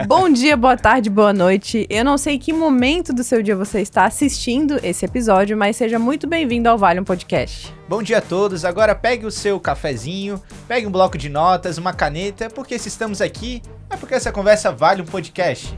Bom dia, boa tarde, boa noite. Eu não sei que momento do seu dia você está assistindo esse episódio, mas seja muito bem-vindo ao Vale um Podcast. Bom dia a todos. Agora pegue o seu cafezinho, pegue um bloco de notas, uma caneta, porque se estamos aqui, é porque essa conversa vale um podcast.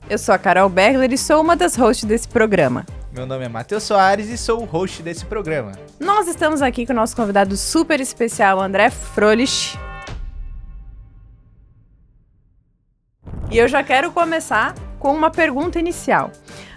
Eu sou a Carol Bergler e sou uma das hosts desse programa. Meu nome é Matheus Soares e sou o host desse programa. Nós estamos aqui com o nosso convidado super especial, André Frolich. E eu já quero começar com uma pergunta inicial.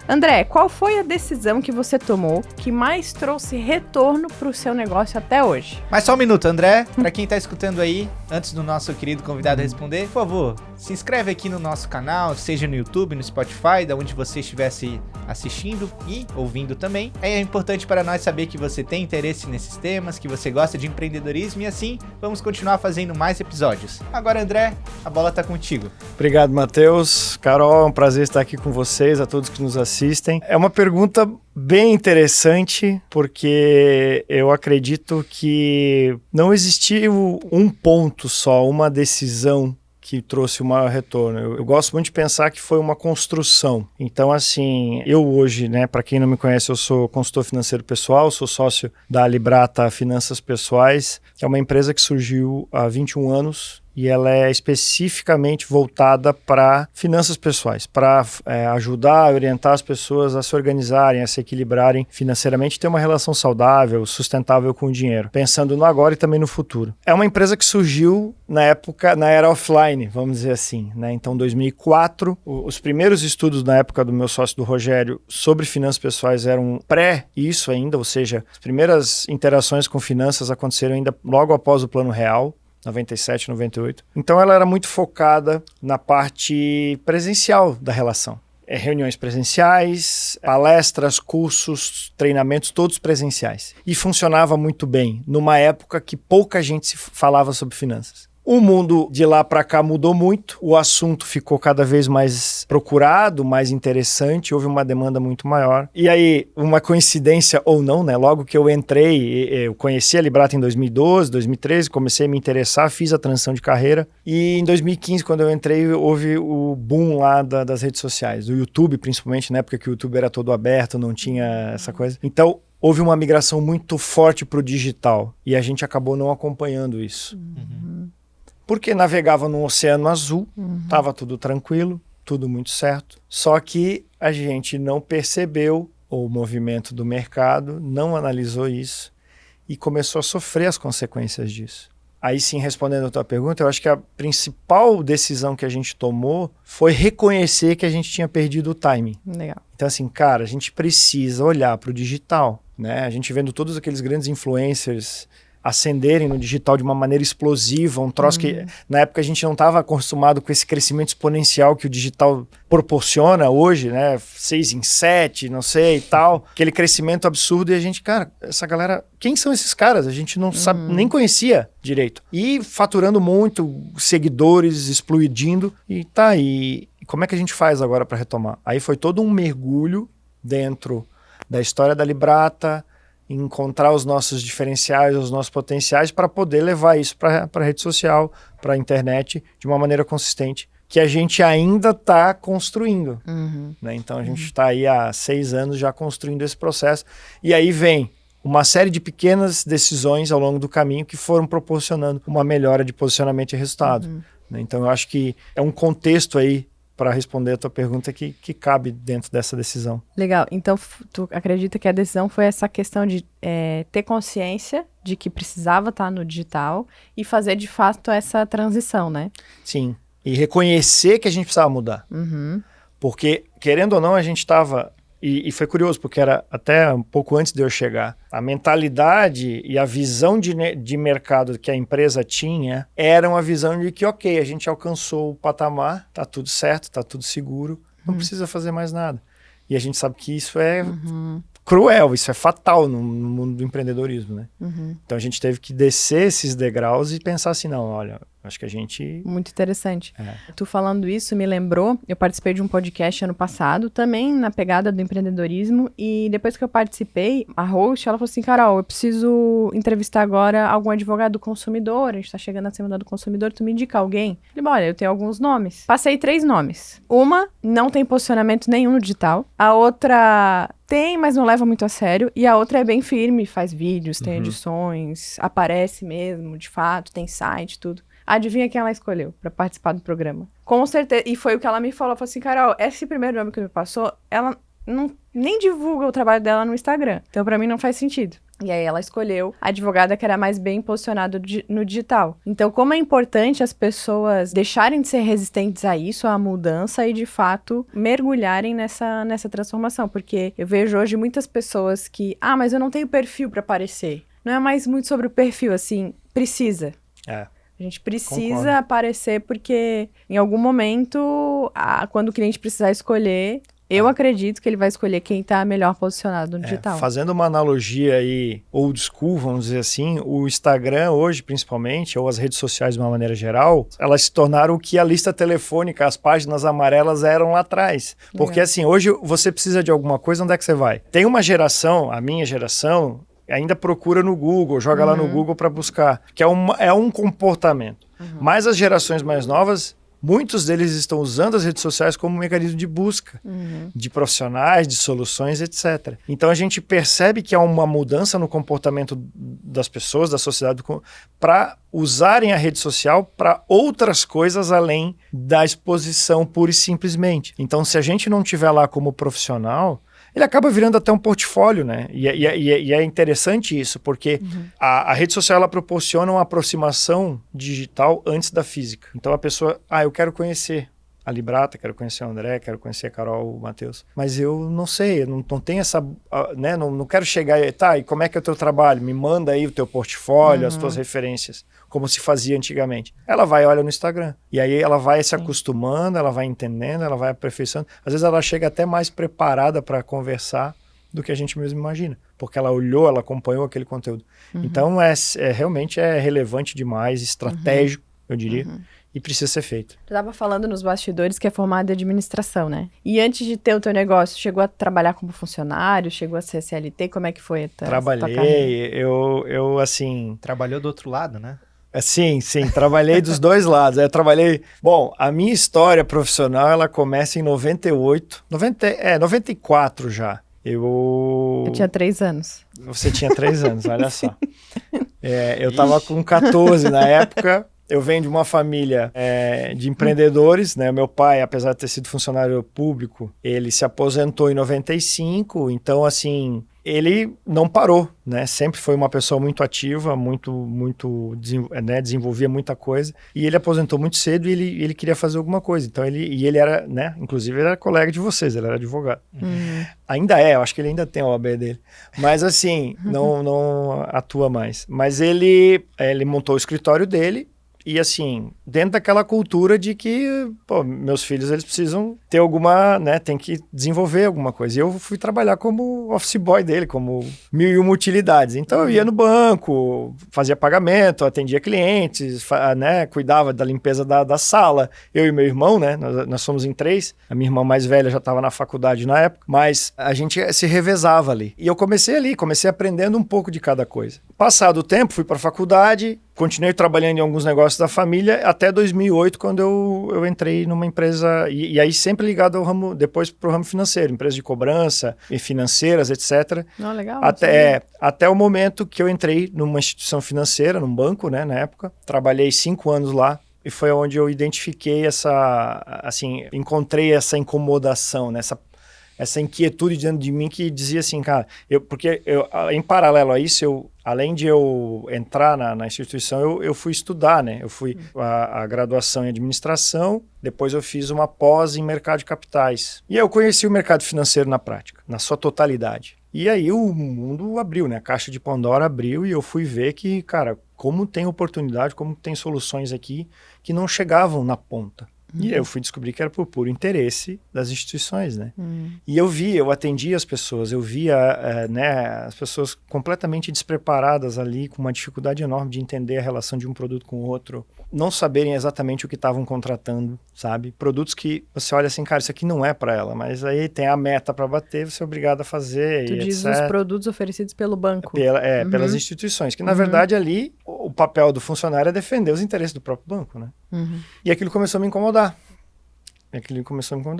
André, qual foi a decisão que você tomou que mais trouxe retorno para o seu negócio até hoje? Mas só um minuto, André. Para quem tá escutando aí, antes do nosso querido convidado responder, por favor, se inscreve aqui no nosso canal, seja no YouTube, no Spotify, da onde você estivesse assistindo e ouvindo também. É importante para nós saber que você tem interesse nesses temas, que você gosta de empreendedorismo e assim vamos continuar fazendo mais episódios. Agora, André, a bola tá contigo. Obrigado, Matheus. Carol, é um prazer estar aqui com vocês, a todos que nos assistem. É uma pergunta bem interessante, porque eu acredito que não existiu um ponto só, uma decisão que trouxe o maior retorno. Eu gosto muito de pensar que foi uma construção. Então, assim, eu hoje, né, para quem não me conhece, eu sou consultor financeiro pessoal, sou sócio da Librata Finanças Pessoais, que é uma empresa que surgiu há 21 anos, e ela é especificamente voltada para finanças pessoais, para ajudar a orientar as pessoas a se organizarem, a se equilibrarem financeiramente, ter uma relação saudável, sustentável com o dinheiro, pensando no agora e também no futuro. É uma empresa que surgiu na era offline, vamos dizer assim, né? Então, 2004, os primeiros estudos na época do meu sócio, do Rogério, sobre finanças pessoais eram isso ainda, ou seja, as primeiras interações com finanças aconteceram ainda logo após o Plano Real, 97, 98. Então ela era muito focada na parte presencial da relação. Reuniões presenciais, palestras, cursos, treinamentos, todos presenciais. E funcionava muito bem, numa época que pouca gente se falava sobre finanças. O mundo de lá para cá mudou muito, o assunto ficou cada vez mais procurado, mais interessante, houve uma demanda muito maior. E aí, uma coincidência ou não, né? Logo que eu entrei, eu conheci a Librata em 2012, 2013, comecei a me interessar, fiz a transição de carreira. E em 2015, quando eu entrei, houve o boom lá das redes sociais, do YouTube principalmente, na época que o YouTube era todo aberto, não tinha essa coisa. Então, houve uma migração muito forte para o digital e a gente acabou não acompanhando isso. Porque navegava num oceano azul, estava tudo tranquilo, tudo muito certo. Só que a gente não percebeu o movimento do mercado, não analisou isso e começou a sofrer as consequências disso. Aí sim, respondendo a tua pergunta, eu acho que a principal decisão que a gente tomou foi reconhecer que a gente tinha perdido o timing. Legal. Então assim, cara, a gente precisa olhar para o digital, né? A gente vendo todos aqueles grandes influencers ascenderem no digital de uma maneira explosiva, um troço que na época a gente não estava acostumado com esse crescimento exponencial que o digital proporciona hoje, né, 6 em 7, não sei e tal, aquele crescimento absurdo e a gente, cara, essa galera, quem são esses caras? A gente não sabe, nem conhecia direito. E faturando muito, seguidores explodindo e tá, e como é que a gente faz agora para retomar? Aí foi todo um mergulho dentro da história da Librata, encontrar os nossos diferenciais, os nossos potenciais para poder levar isso para a rede social, para a internet, de uma maneira consistente, que a gente ainda está construindo. Né? Então a gente está aí há 6 anos já construindo esse processo, e aí vem uma série de pequenas decisões ao longo do caminho que foram proporcionando uma melhora de posicionamento e resultado. Né? Então eu acho que é um contexto aí para responder a tua pergunta que cabe dentro dessa decisão. Legal. Então, tu acredita que a decisão foi essa questão de ter consciência de que precisava estar no digital e fazer, de fato, essa transição, né? Sim. E reconhecer que a gente precisava mudar. Porque, querendo ou não, a gente estava... E foi curioso, porque era até um pouco antes de eu chegar. A mentalidade e a visão de mercado que a empresa tinha era uma visão de que, ok, a gente alcançou o patamar, tá tudo certo, tá tudo seguro, não precisa fazer mais nada. E a gente sabe que isso é cruel, isso é fatal no mundo do empreendedorismo, né? Então a gente teve que descer esses degraus e pensar assim, não, olha, Acho que a gente... Muito interessante. Tu falando isso me lembrou, eu participei de um podcast ano passado, também na pegada do empreendedorismo, e depois que eu participei, a host, ela falou assim, Carol, eu preciso entrevistar agora algum advogado do consumidor, a gente tá chegando na Semana do Consumidor, tu me indica alguém? Eu falei, olha, eu tenho alguns nomes. Passei 3 nomes. Uma não tem posicionamento nenhum no digital, a outra... tem, mas não leva muito a sério. E a outra é bem firme, faz vídeos, tem edições, aparece mesmo, de fato, tem site, tudo. Adivinha quem ela escolheu pra participar do programa? Com certeza. E foi o que ela me falou. Ela falou assim, Carol, esse primeiro nome que me passou, ela nem divulga o trabalho dela no Instagram. Então, pra mim, não faz sentido. E aí ela escolheu a advogada que era mais bem posicionada no digital. Então, como é importante as pessoas deixarem de ser resistentes a isso, à mudança, e de fato mergulharem nessa transformação. Porque eu vejo hoje muitas pessoas que, mas eu não tenho perfil para aparecer. Não é mais muito sobre o perfil, assim, precisa. A gente precisa aparecer porque em algum momento, quando o cliente precisar escolher... Eu acredito que ele vai escolher quem está melhor posicionado no digital. Fazendo uma analogia aí, old school, vamos dizer assim, o Instagram hoje, principalmente, ou as redes sociais de uma maneira geral, elas se tornaram o que a lista telefônica, as páginas amarelas eram lá atrás. Porque assim, hoje você precisa de alguma coisa, onde é que você vai? Tem uma geração, a minha geração, ainda procura no Google, joga lá no Google para buscar, que é um comportamento. Mas as gerações mais novas... muitos deles estão usando as redes sociais como mecanismo de busca de profissionais, de soluções, etc. Então a gente percebe que há uma mudança no comportamento das pessoas, da sociedade, para usarem a rede social para outras coisas além da exposição pura e simplesmente. Então se a gente não tiver lá como profissional, ele acaba virando até um portfólio, né? E é interessante isso, porque a rede social ela proporciona uma aproximação digital antes da física. Então a pessoa, eu quero conhecer a Librata, quero conhecer o André, quero conhecer a Carol, o Matheus, mas eu não sei, eu não tenho essa, né? Não quero chegar e, e como é que é o teu trabalho? Me manda aí o teu portfólio, as tuas referências, como se fazia antigamente. Ela vai e olha no Instagram, e aí ela vai se acostumando, ela vai entendendo, ela vai aperfeiçoando. Às vezes ela chega até mais preparada para conversar do que a gente mesmo imagina, porque ela olhou, ela acompanhou aquele conteúdo. Então realmente é relevante demais, estratégico, eu diria, e precisa ser feito. Tu estava falando nos bastidores que é formado em administração, né? E antes de ter o teu negócio, chegou a trabalhar como funcionário, chegou a ser CLT, como é que foi? Trabalhei, eu assim... Trabalhou do outro lado, né? Sim, trabalhei dos dois lados. Eu trabalhei... Bom, a minha história profissional, ela começa em 94 já. Eu tinha 3 anos. Você tinha 3 anos, olha só. Eu estava com 14 na época. Eu venho de uma família de empreendedores, né? Meu pai, apesar de ter sido funcionário público, ele se aposentou em 95, então, assim, ele não parou, né? Sempre foi uma pessoa muito ativa, né? Desenvolvia muita coisa, e ele aposentou muito cedo e ele queria fazer alguma coisa. Então, ele era, né? Inclusive, ele era colega de vocês, ele era advogado. Ainda eu acho que ele ainda tem a OAB dele. Mas, assim, não atua mais. Mas ele montou o escritório dele, e assim, dentro daquela cultura de que, meus filhos, eles precisam ter alguma, né, tem que desenvolver alguma coisa. E eu fui trabalhar como office boy dele, como 1001 utilidades. Então eu ia no banco, fazia pagamento, atendia clientes, né, cuidava da limpeza da sala. Eu e meu irmão, né, nós somos em 3. A minha irmã mais velha já estava na faculdade na época, mas a gente se revezava ali. E eu comecei aprendendo um pouco de cada coisa. Passado o tempo, fui para a faculdade, continuei trabalhando em alguns negócios da família até 2008, quando eu entrei numa empresa, e aí sempre ligado ao ramo, depois para o ramo financeiro, empresa de cobrança e financeiras, etc. Legal. Até o momento que eu entrei numa instituição financeira, num banco, né, na época. Trabalhei 5 anos lá. E foi onde eu identifiquei encontrei essa incomodação, né, essa inquietude dentro de mim que dizia assim, cara, em paralelo a isso, além de eu entrar na instituição, eu fui estudar, né? Eu fui a graduação em administração, depois eu fiz uma pós em mercado de capitais. E eu conheci o mercado financeiro na prática, na sua totalidade. E aí o mundo abriu, né? A caixa de Pandora abriu e eu fui ver que, cara, como tem oportunidade, como tem soluções aqui que não chegavam na ponta. E eu fui descobrir que era por puro interesse das instituições, né? E eu atendia as pessoas, eu via né, as pessoas completamente despreparadas ali, com uma dificuldade enorme de entender a relação de um produto com o outro, não saberem exatamente o que estavam contratando, sabe? Produtos que você olha assim, cara, isso aqui não é para ela, mas aí tem a meta para bater, você é obrigado a fazer. Tu e diz etc. os produtos oferecidos pelo banco. Pelas instituições, que na verdade ali o papel do funcionário é defender os interesses do próprio banco, né? E aquilo começou a me incomodar.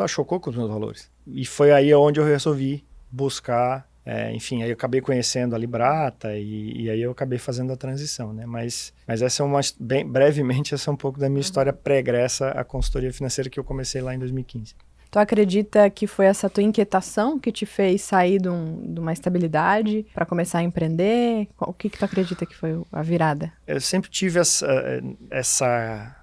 Chocou com os meus valores. E foi aí onde eu resolvi buscar, enfim, aí eu acabei conhecendo a Librata e aí eu acabei fazendo a transição, né? Mas essa é brevemente, essa é um pouco da minha história pregressa à consultoria financeira que eu comecei lá em 2015. Tu acredita que foi essa tua inquietação que te fez sair de uma estabilidade para começar a empreender? O que tu acredita que foi a virada? Eu sempre tive essa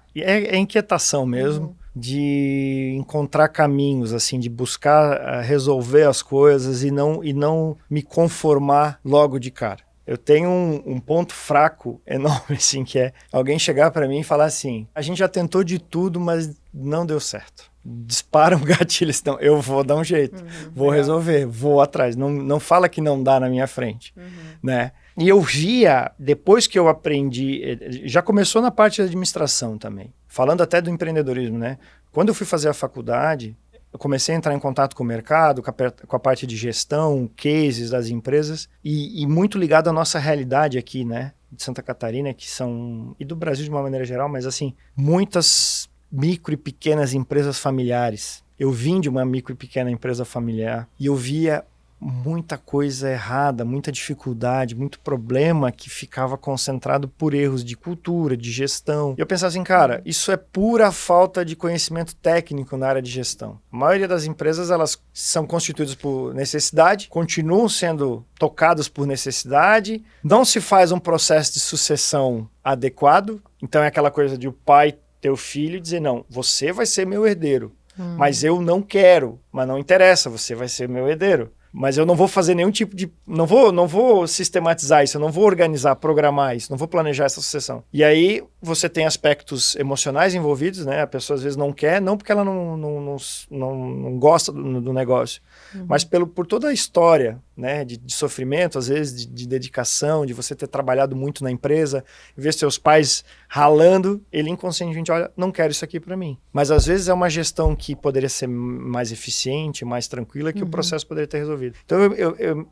inquietação mesmo, de encontrar caminhos, assim, de buscar resolver as coisas e não me conformar logo de cara. Eu tenho um ponto fraco enorme, assim, que é alguém chegar para mim e falar assim, a gente já tentou de tudo, mas não deu certo. Dispara um gatilho, então eu vou dar um jeito, vou resolver, vou atrás. Não fala que não dá na minha frente, né? E eu via, depois que eu aprendi, já começou na parte da administração também, falando até do empreendedorismo, né? Quando eu fui fazer a faculdade, eu comecei a entrar em contato com o mercado, com a parte de gestão, cases das empresas, e muito ligado à nossa realidade aqui, né? De Santa Catarina, que são, e do Brasil de uma maneira geral, mas assim, muitas micro e pequenas empresas familiares. Eu vim de uma micro e pequena empresa familiar e eu via muita coisa errada, muita dificuldade, muito problema que ficava concentrado por erros de cultura, de gestão. E eu pensava assim, cara, isso é pura falta de conhecimento técnico na área de gestão. A maioria das empresas, elas são constituídas por necessidade, continuam sendo tocadas por necessidade, não se faz um processo de sucessão adequado, então é aquela coisa de o pai ter o filho e dizer, não, você vai ser meu herdeiro, mas eu não quero, mas não interessa, você vai ser meu herdeiro. Mas eu não vou fazer nenhum tipo de... Não vou sistematizar isso, eu não vou organizar, programar isso, não vou planejar essa sucessão. E aí você tem aspectos emocionais envolvidos, né? A pessoa às vezes não quer, não porque ela não gosta do negócio, mas por toda a história, né? De sofrimento, às vezes de dedicação, de você ter trabalhado muito na empresa, ver seus pais ralando, ele inconscientemente olha, não quero isso aqui para mim. Mas às vezes é uma gestão que poderia ser mais eficiente, mais tranquila, que o processo poderia ter resolvido. Então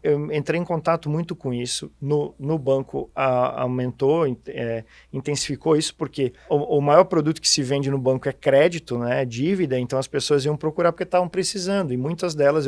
eu entrei em contato muito com isso. No banco aumentou, intensificou isso, porque o maior produto que se vende no banco é crédito, né, dívida, então as pessoas iam procurar porque estavam precisando, e muitas delas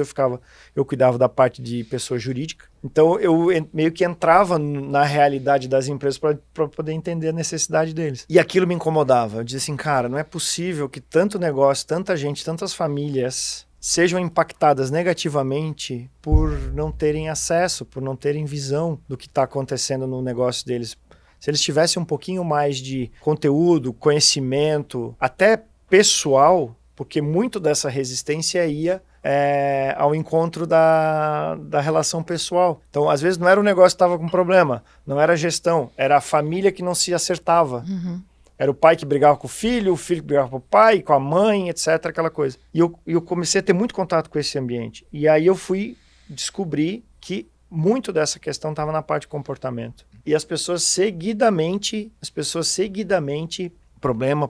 eu cuidava da parte de pessoa jurídica, então eu meio que entrava na realidade das empresas para poder entender a necessidade deles. E aquilo me incomodava, eu dizia assim, cara, não é possível que tanto negócio, tanta gente, tantas famílias sejam impactadas negativamente por não terem acesso, por não terem visão do que está acontecendo no negócio deles. Se eles tivessem um pouquinho mais de conteúdo, conhecimento, até pessoal, porque muito dessa resistência ia ao encontro da relação pessoal. Então, às vezes, não era o negócio que estava com problema, não era a gestão, era a família que não se acertava. Era o pai que brigava com o filho que brigava com o pai, com a mãe, etc., aquela coisa. E eu comecei a ter muito contato com esse ambiente. E aí eu fui descobrir que muito dessa questão estava na parte de comportamento. E as pessoas seguidamente, problema,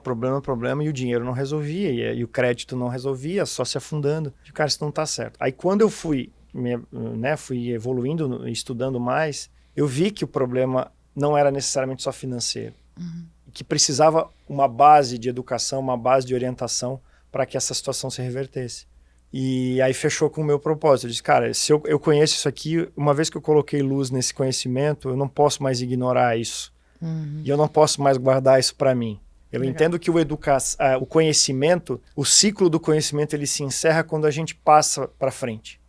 e o dinheiro não resolvia, e o crédito não resolvia, só se afundando. E, cara, isso não está certo. Aí quando eu fui evoluindo, estudando mais, eu vi que o problema não era necessariamente só financeiro. Que precisava uma base de educação, uma base de orientação para que essa situação se revertesse. E aí fechou com o meu propósito. Eu disse, cara, se eu conheço isso aqui, uma vez que eu coloquei luz nesse conhecimento, eu não posso mais ignorar isso. E eu não posso mais guardar isso para mim. Eu entendo que o conhecimento, o ciclo do conhecimento, ele se encerra quando a gente passa para frente.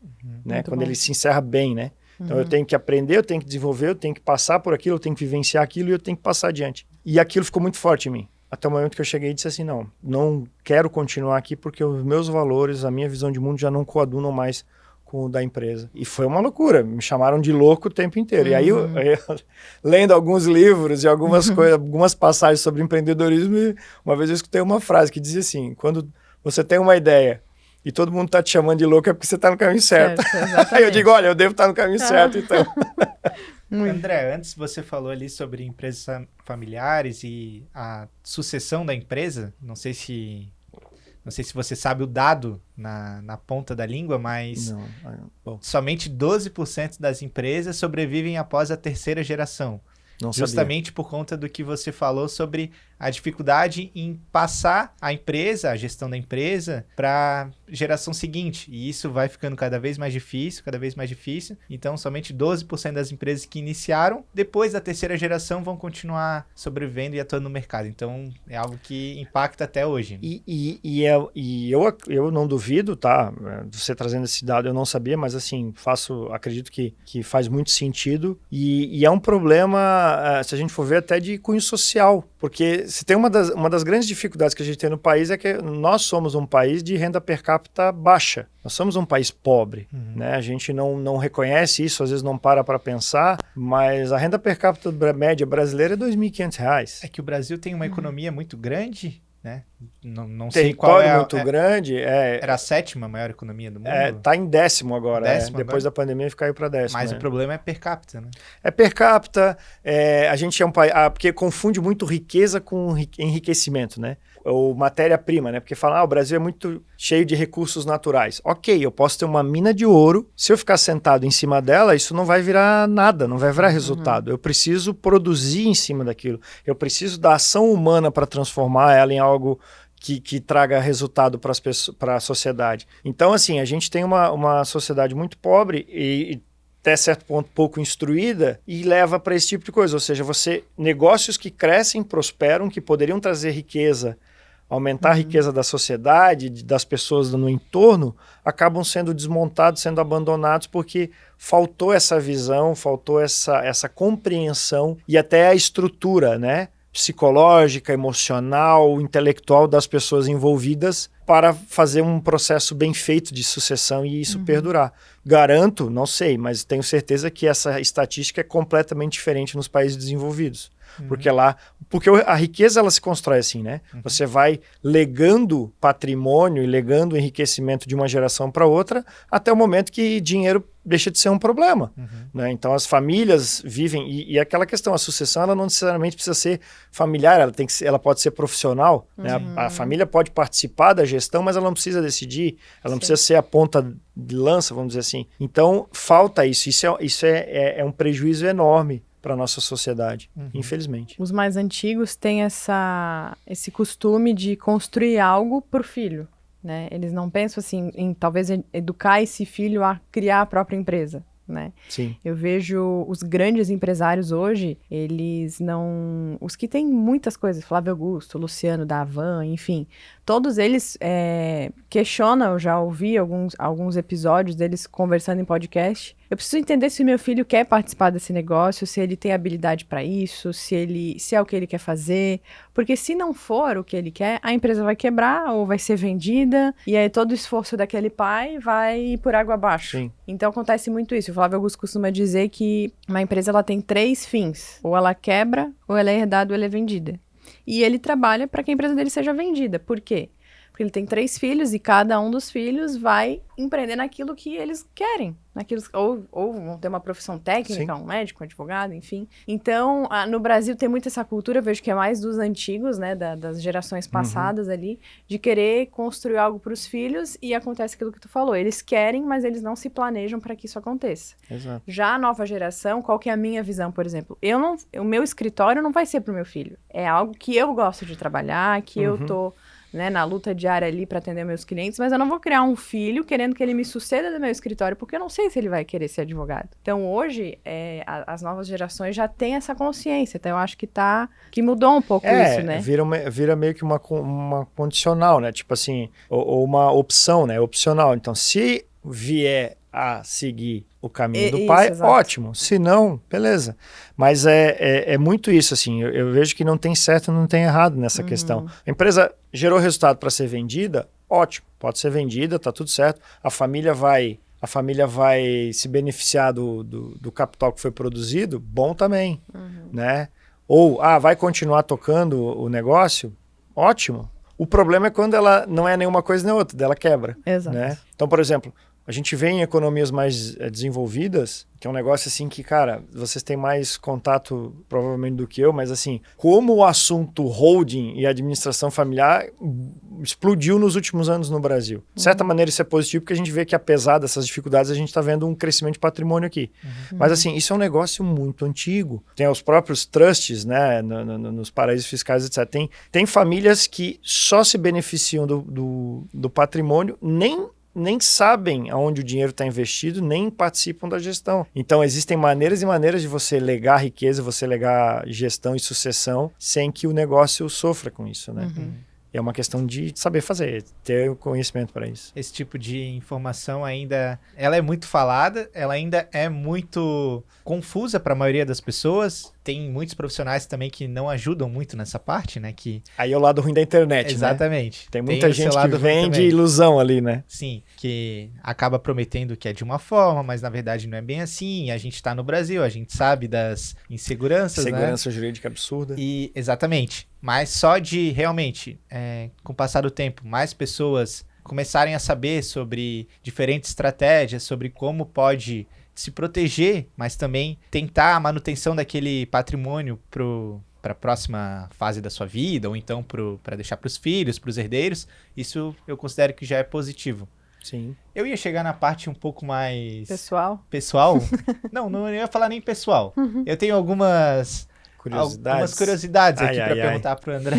Né? Quando ele se encerra bem, né? Então eu tenho que aprender, eu tenho que desenvolver, eu tenho que passar por aquilo, eu tenho que vivenciar aquilo e eu tenho que passar adiante. E aquilo ficou muito forte em mim. Até o momento que eu cheguei e disse assim, não quero continuar aqui porque os meus valores, a minha visão de mundo já não coadunam mais com o da empresa. E foi uma loucura, me chamaram de louco o tempo inteiro. E aí, eu, lendo alguns livros e algumas coisas, algumas passagens sobre empreendedorismo, uma vez eu escutei uma frase que dizia assim, quando você tem uma ideia e todo mundo tá te chamando de louco, é porque você tá no caminho certo. Aí eu digo, olha, eu devo estar no caminho certo, então. André, antes você falou ali sobre empresas familiares e a sucessão da empresa. Não sei se você sabe o dado na ponta da língua, mas somente 12% das empresas sobrevivem após a terceira geração. Não justamente sabia. Por conta do que você falou sobre a dificuldade em passar a empresa, a gestão da empresa, para a geração seguinte. E isso vai ficando cada vez mais difícil, cada vez mais difícil. Então, somente 12% das empresas que iniciaram, depois da terceira geração, vão continuar sobrevivendo e atuando no mercado. Então, é algo que impacta até hoje. Eu não duvido, tá? Você trazendo esse dado, eu não sabia, mas assim, acredito que faz muito sentido. E é um problema, se a gente for ver, até de cunho social. Porque se tem uma das grandes dificuldades que a gente tem no país é que nós somos um país de renda per capita baixa. Nós somos um país pobre, né? A gente não reconhece isso, às vezes não para pensar, mas a renda per capita média brasileira é R$ 2.500. É que o Brasil tem uma economia muito grande, né? Não sei qual é muito grande. Era a 7ª maior economia do mundo? Tá em 10º agora. agora? Depois da pandemia caiu para 10º. Mas o problema é per capita, né? É per capita. A gente é um país... porque confunde muito riqueza com enriquecimento, né? Ou matéria-prima, né? Porque falam, o Brasil é muito cheio de recursos naturais. Ok, eu posso ter uma mina de ouro. Se eu ficar sentado em cima dela, isso não vai virar nada, não vai virar resultado. Eu preciso produzir em cima daquilo. Eu preciso da ação humana para transformar ela em algo que traga resultado para a sociedade. Então, assim, a gente tem uma sociedade muito pobre e até certo ponto pouco instruída e leva para esse tipo de coisa. Ou seja, negócios que crescem, prosperam, que poderiam trazer riqueza, aumentar a riqueza da sociedade, das pessoas no entorno, acabam sendo desmontados, sendo abandonados porque faltou essa visão, faltou essa compreensão e até a estrutura, né? Psicológica, emocional, intelectual das pessoas envolvidas para fazer um processo bem feito de sucessão e isso perdurar. Garanto, não sei, mas tenho certeza que essa estatística é completamente diferente nos países desenvolvidos. Porque a riqueza ela se constrói assim, né? Você vai legando patrimônio e legando enriquecimento de uma geração para outra até o momento que dinheiro deixa de ser um problema. Né? Então as famílias vivem, e aquela questão, a sucessão ela não necessariamente precisa ser familiar, ela pode ser profissional. Né? A família pode participar da gestão, mas ela não precisa decidir, ela não precisa ser a ponta de lança, vamos dizer assim. Então falta isso, isso é um prejuízo enorme para a nossa sociedade, infelizmente. Os mais antigos têm esse costume de construir algo para o filho, né? Eles não pensam assim em talvez educar esse filho a criar a própria empresa, né? Sim. Eu vejo os grandes empresários hoje, eles não... Os que têm muitas coisas, Flávio Augusto, Luciano da Havan, enfim, todos eles questionam, eu já ouvi alguns episódios deles conversando em podcast. Eu preciso entender se o meu filho quer participar desse negócio, se ele tem habilidade para isso, se é o que ele quer fazer. Porque se não for o que ele quer, a empresa vai quebrar ou vai ser vendida. E aí todo o esforço daquele pai vai por água abaixo. Sim. Então acontece muito isso. O Flávio Augusto costuma dizer que uma empresa ela tem 3 fins. Ou ela quebra, ou ela é herdada, ou ela é vendida. E ele trabalha para que a empresa dele seja vendida. Por quê? Porque ele tem 3 filhos e cada um dos filhos vai empreender naquilo que eles querem. Ou vão ter uma profissão técnica, um médico, um advogado, enfim. Então, no Brasil tem muito essa cultura, eu vejo que é mais dos antigos, né, das gerações passadas ali, de querer construir algo para os filhos e acontece aquilo que tu falou. Eles querem, mas eles não se planejam para que isso aconteça. Exato. Já a nova geração, qual que é a minha visão, por exemplo? O meu escritório não vai ser para o meu filho. É algo que eu gosto de trabalhar, que eu tô... né, na luta diária ali para atender meus clientes, mas eu não vou criar um filho querendo que ele me suceda do meu escritório, porque eu não sei se ele vai querer ser advogado. Então, hoje, as novas gerações já têm essa consciência, então eu acho que mudou um pouco isso, né? Vira meio que uma condicional, né? Tipo assim, ou uma opção, né? Opcional. Então, se vier a seguir o caminho do pai, exato. Ótimo. Se não, beleza. Mas é muito isso, assim. Eu vejo que não tem certo e não tem errado nessa questão. A empresa gerou resultado para ser vendida, ótimo. Pode ser vendida, tá tudo certo. A família vai a família vai se beneficiar do capital que foi produzido, bom também, né? Ou, vai continuar tocando o negócio, ótimo. O problema é quando ela não é nenhuma coisa nem outra, dela quebra. Exato. Né? Então, por exemplo, a gente vê em economias mais desenvolvidas, que é um negócio assim que, cara, vocês têm mais contato provavelmente do que eu, mas assim, como o assunto holding e administração familiar explodiu nos últimos anos no Brasil. De certa maneira isso é positivo, porque a gente vê que apesar dessas dificuldades, a gente está vendo um crescimento de patrimônio aqui. Mas assim, isso é um negócio muito antigo. Tem os próprios trusts, né, nos paraísos fiscais, etc. Tem famílias que só se beneficiam do patrimônio, nem sabem aonde o dinheiro está investido, nem participam da gestão. Então, existem maneiras e maneiras de você legar riqueza, você legar gestão e sucessão, sem que o negócio sofra com isso, né? É uma questão de saber fazer, ter o conhecimento para isso. Esse tipo de informação ainda, ela é muito falada, ela ainda é muito confusa para a maioria das pessoas. Tem muitos profissionais também que não ajudam muito nessa parte, né? Aí é o lado ruim da internet, exatamente. Né? Tem muita gente que vende ilusão ali, né? Sim, que acaba prometendo que é de uma forma, mas na verdade não é bem assim. A gente está no Brasil, a gente sabe das inseguranças, Segurança jurídica absurda. E, exatamente. Mas só de realmente, com o passar do tempo, mais pessoas começarem a saber sobre diferentes estratégias, sobre como pode se proteger, mas também tentar a manutenção daquele patrimônio para a próxima fase da sua vida, ou então para deixar para os filhos, para os herdeiros, isso eu considero que já é positivo. Sim. Eu ia chegar na parte um pouco mais... Pessoal? Não ia falar nem pessoal. Eu tenho algumas curiosidades aqui para perguntar pro André.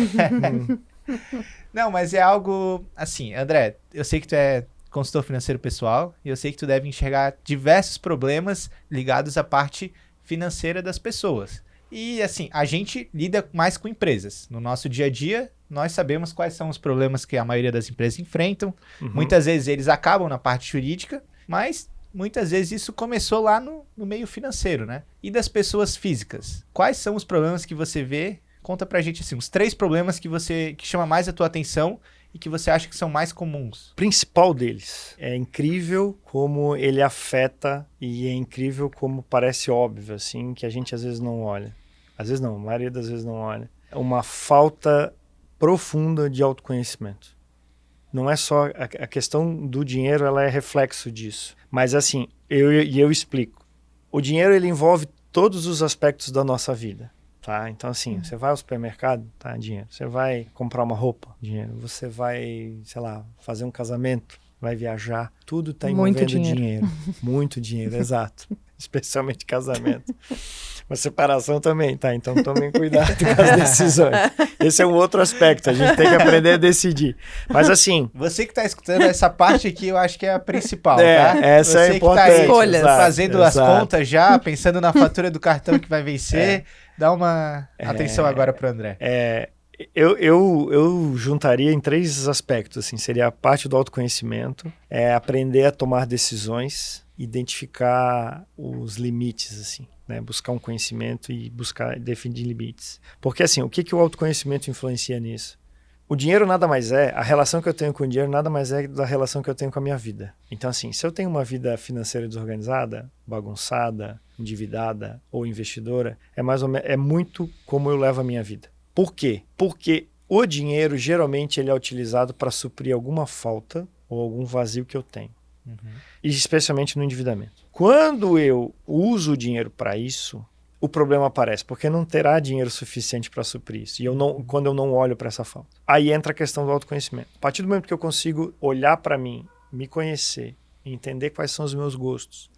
Não, mas é algo assim, André, eu sei que tu é consultor financeiro pessoal e eu sei que tu deve enxergar diversos problemas ligados à parte financeira das pessoas. E assim, a gente lida mais com empresas. No nosso dia a dia, nós sabemos quais são os problemas que a maioria das empresas enfrentam. Muitas vezes eles acabam na parte jurídica, mas muitas vezes isso começou lá no meio financeiro, né? E das pessoas físicas? Quais são os problemas que você vê? Conta pra gente assim, os 3 problemas que chama mais a tua atenção e que você acha que são mais comuns. O principal deles. É incrível como ele afeta e é incrível como parece óbvio, assim, que a gente às vezes não olha. Às vezes não, a maioria das vezes não olha. É uma falta profunda de autoconhecimento. Não é só a questão do dinheiro, ela é reflexo disso. Mas assim, eu explico. O dinheiro, ele envolve todos os aspectos da nossa vida, tá? Então assim, você vai ao supermercado, tá? Dinheiro. Você vai comprar uma roupa, dinheiro. Você vai, sei lá, fazer um casamento, vai viajar. Tudo está envolvendo dinheiro. Muito dinheiro, exato. Especialmente casamento. Uma separação também, tá? Então tomem cuidado com as decisões. Esse é um outro aspecto, a gente tem que aprender a decidir. Mas assim... Você que está escutando essa parte aqui, eu acho que é a principal, tá? Essa você é importante. Tá aí, fazendo as contas já, pensando na fatura do cartão que vai vencer, dá uma atenção agora para o André. Eu juntaria em 3 aspectos, assim, seria a parte do autoconhecimento, aprender a tomar decisões, identificar os limites, assim, né? Buscar um conhecimento e buscar definir limites. Porque assim, o que o autoconhecimento influencia nisso? O dinheiro nada mais a relação que eu tenho com o dinheiro nada mais é da relação que eu tenho com a minha vida. Então assim, se eu tenho uma vida financeira desorganizada, bagunçada, endividada ou investidora, é muito como eu levo a minha vida. Por quê? Porque o dinheiro geralmente ele é utilizado para suprir alguma falta ou algum vazio que eu tenho. E especialmente no endividamento. Quando eu uso o dinheiro para isso, o problema aparece, porque não terá dinheiro suficiente para suprir isso. E quando eu não olho para essa falta. Aí entra a questão do autoconhecimento. A partir do momento que eu consigo olhar para mim, me conhecer, entender quais são os meus gostos,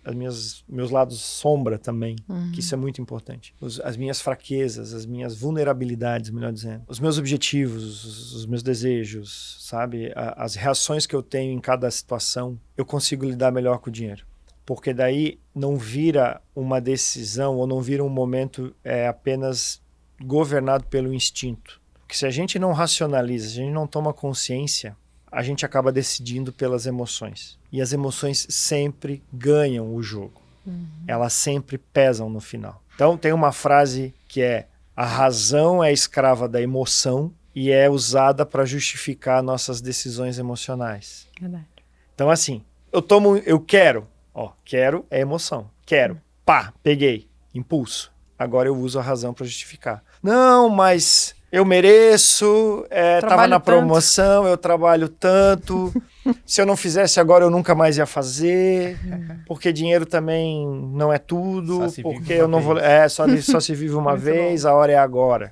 meus lados sombra também, que isso é muito importante. As minhas fraquezas, as minhas vulnerabilidades, melhor dizendo. Os meus objetivos, os meus desejos, sabe? As reações que eu tenho em cada situação, eu consigo lidar melhor com o dinheiro. Porque daí não vira uma decisão ou não vira um momento apenas governado pelo instinto. Porque se a gente não racionaliza, se a gente não toma consciência, a gente acaba decidindo pelas emoções. E as emoções sempre ganham o jogo. Elas sempre pesam no final. Então tem uma frase que é: a razão é escrava da emoção e é usada para justificar nossas decisões emocionais. Verdade. Então assim, eu quero, Ó, quero é emoção. Quero. Pá, peguei. Impulso. Agora eu uso a razão para justificar. Não, mas eu mereço, tava na promoção, eu trabalho tanto. Se eu não fizesse agora, eu nunca mais ia fazer. Porque dinheiro também não é tudo. Porque eu não vou. Só se vive uma vez, a hora é agora.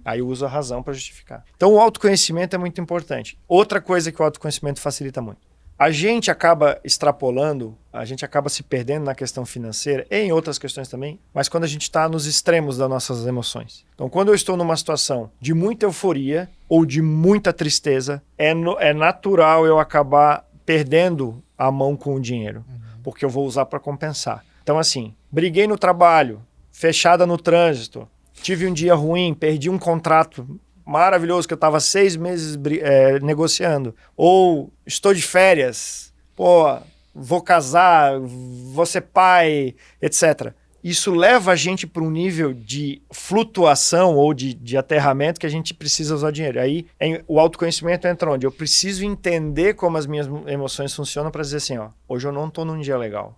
Aí eu uso a razão para justificar. Então o autoconhecimento é muito importante. Outra coisa que o autoconhecimento facilita muito. A gente acaba extrapolando, a gente acaba se perdendo na questão financeira e em outras questões também, mas quando a gente está nos extremos das nossas emoções. Então, quando eu estou numa situação de muita euforia ou de muita tristeza, é natural eu acabar perdendo a mão com o dinheiro, porque eu vou usar para compensar. Então, assim, briguei no trabalho, fechada no trânsito, tive um dia ruim, perdi um contrato maravilhoso que eu estava 6 meses negociando. Ou estou de férias, vou casar, vou ser pai, etc. Isso leva a gente para um nível de flutuação ou de aterramento que a gente precisa usar dinheiro. Aí o autoconhecimento entra onde? Eu preciso entender como as minhas emoções funcionam para dizer assim, hoje eu não estou num dia legal.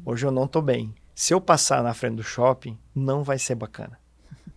Hoje eu não estou bem. Se eu passar na frente do shopping, não vai ser bacana.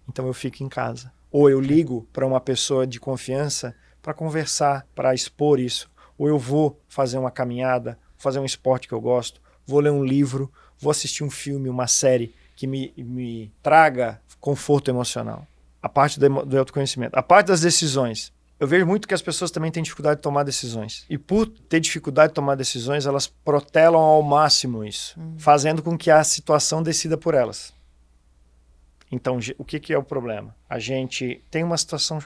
Então eu fico em casa. Ou eu ligo para uma pessoa de confiança para conversar, para expor isso. Ou eu vou fazer uma caminhada, fazer um esporte que eu gosto, vou ler um livro, vou assistir um filme, uma série que me traga conforto emocional. A parte do autoconhecimento. A parte das decisões. Eu vejo muito que as pessoas também têm dificuldade de tomar decisões. E por ter dificuldade de tomar decisões, elas protelam ao máximo isso, fazendo com que a situação decida por elas. Então, o que é o problema? A gente tem uma situação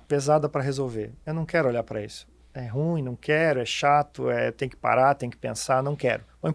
pesada para resolver. Eu não quero olhar para isso. É ruim, não quero, é chato, tem que parar, tem que pensar, não quero. Vou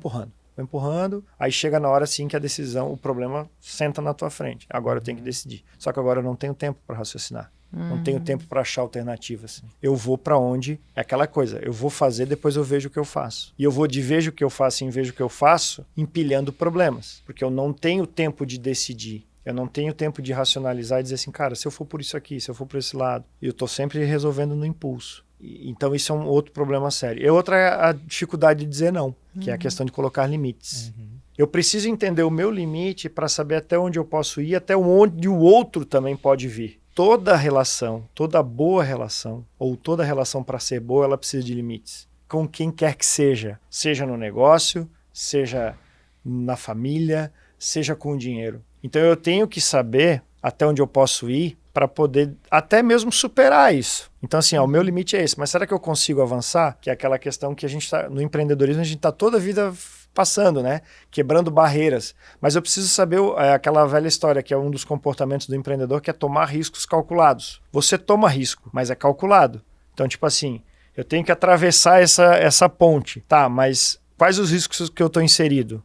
empurrando, aí chega na hora sim que a decisão, o problema senta na tua frente. Agora eu tenho que decidir. Só que agora eu não tenho tempo para raciocinar. Não tenho tempo para achar alternativas. Eu vou para onde é aquela coisa. Eu vou fazer, depois eu vejo o que eu faço. E eu vou de vejo o que eu faço em vejo o que eu faço, empilhando problemas. Porque eu não tenho tempo de decidir. Eu não tenho tempo de racionalizar e dizer assim, cara, se eu for por isso aqui, se eu for por esse lado, eu estou sempre resolvendo no impulso. Então isso é um outro problema sério. E outra é a dificuldade de dizer não, que é a questão de colocar limites. Eu preciso entender o meu limite para saber até onde eu posso ir, até onde o outro também pode vir. Toda relação, toda boa relação, ou toda relação para ser boa, ela precisa de limites. Com quem quer que seja no negócio, seja na família, seja com o dinheiro. Então eu tenho que saber até onde eu posso ir para poder até mesmo superar isso. Então assim, o meu limite é esse, mas será que eu consigo avançar? Que é aquela questão que a gente está, no empreendedorismo, a gente está toda a vida passando, né? Quebrando barreiras. Mas eu preciso saber aquela velha história, que é um dos comportamentos do empreendedor, que é tomar riscos calculados. Você toma risco, mas é calculado. Então tipo assim, eu tenho que atravessar essa ponte. Tá, mas quais os riscos que eu estou inserido?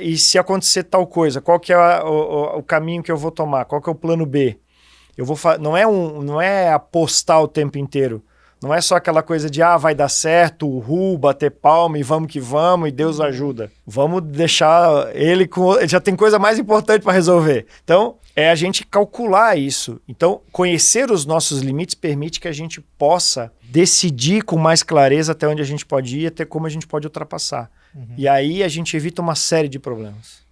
E se acontecer tal coisa, qual que é o caminho que eu vou tomar? Qual que é o plano B? Não é apostar o tempo inteiro. Não é só aquela coisa de vai dar certo, bater palma e vamos que vamos e Deus ajuda. Vamos deixar ele já tem coisa mais importante para resolver. Então, é a gente calcular isso. Então, conhecer os nossos limites permite que a gente possa decidir com mais clareza até onde a gente pode ir, até como a gente pode ultrapassar. E aí a gente evita uma série de problemas.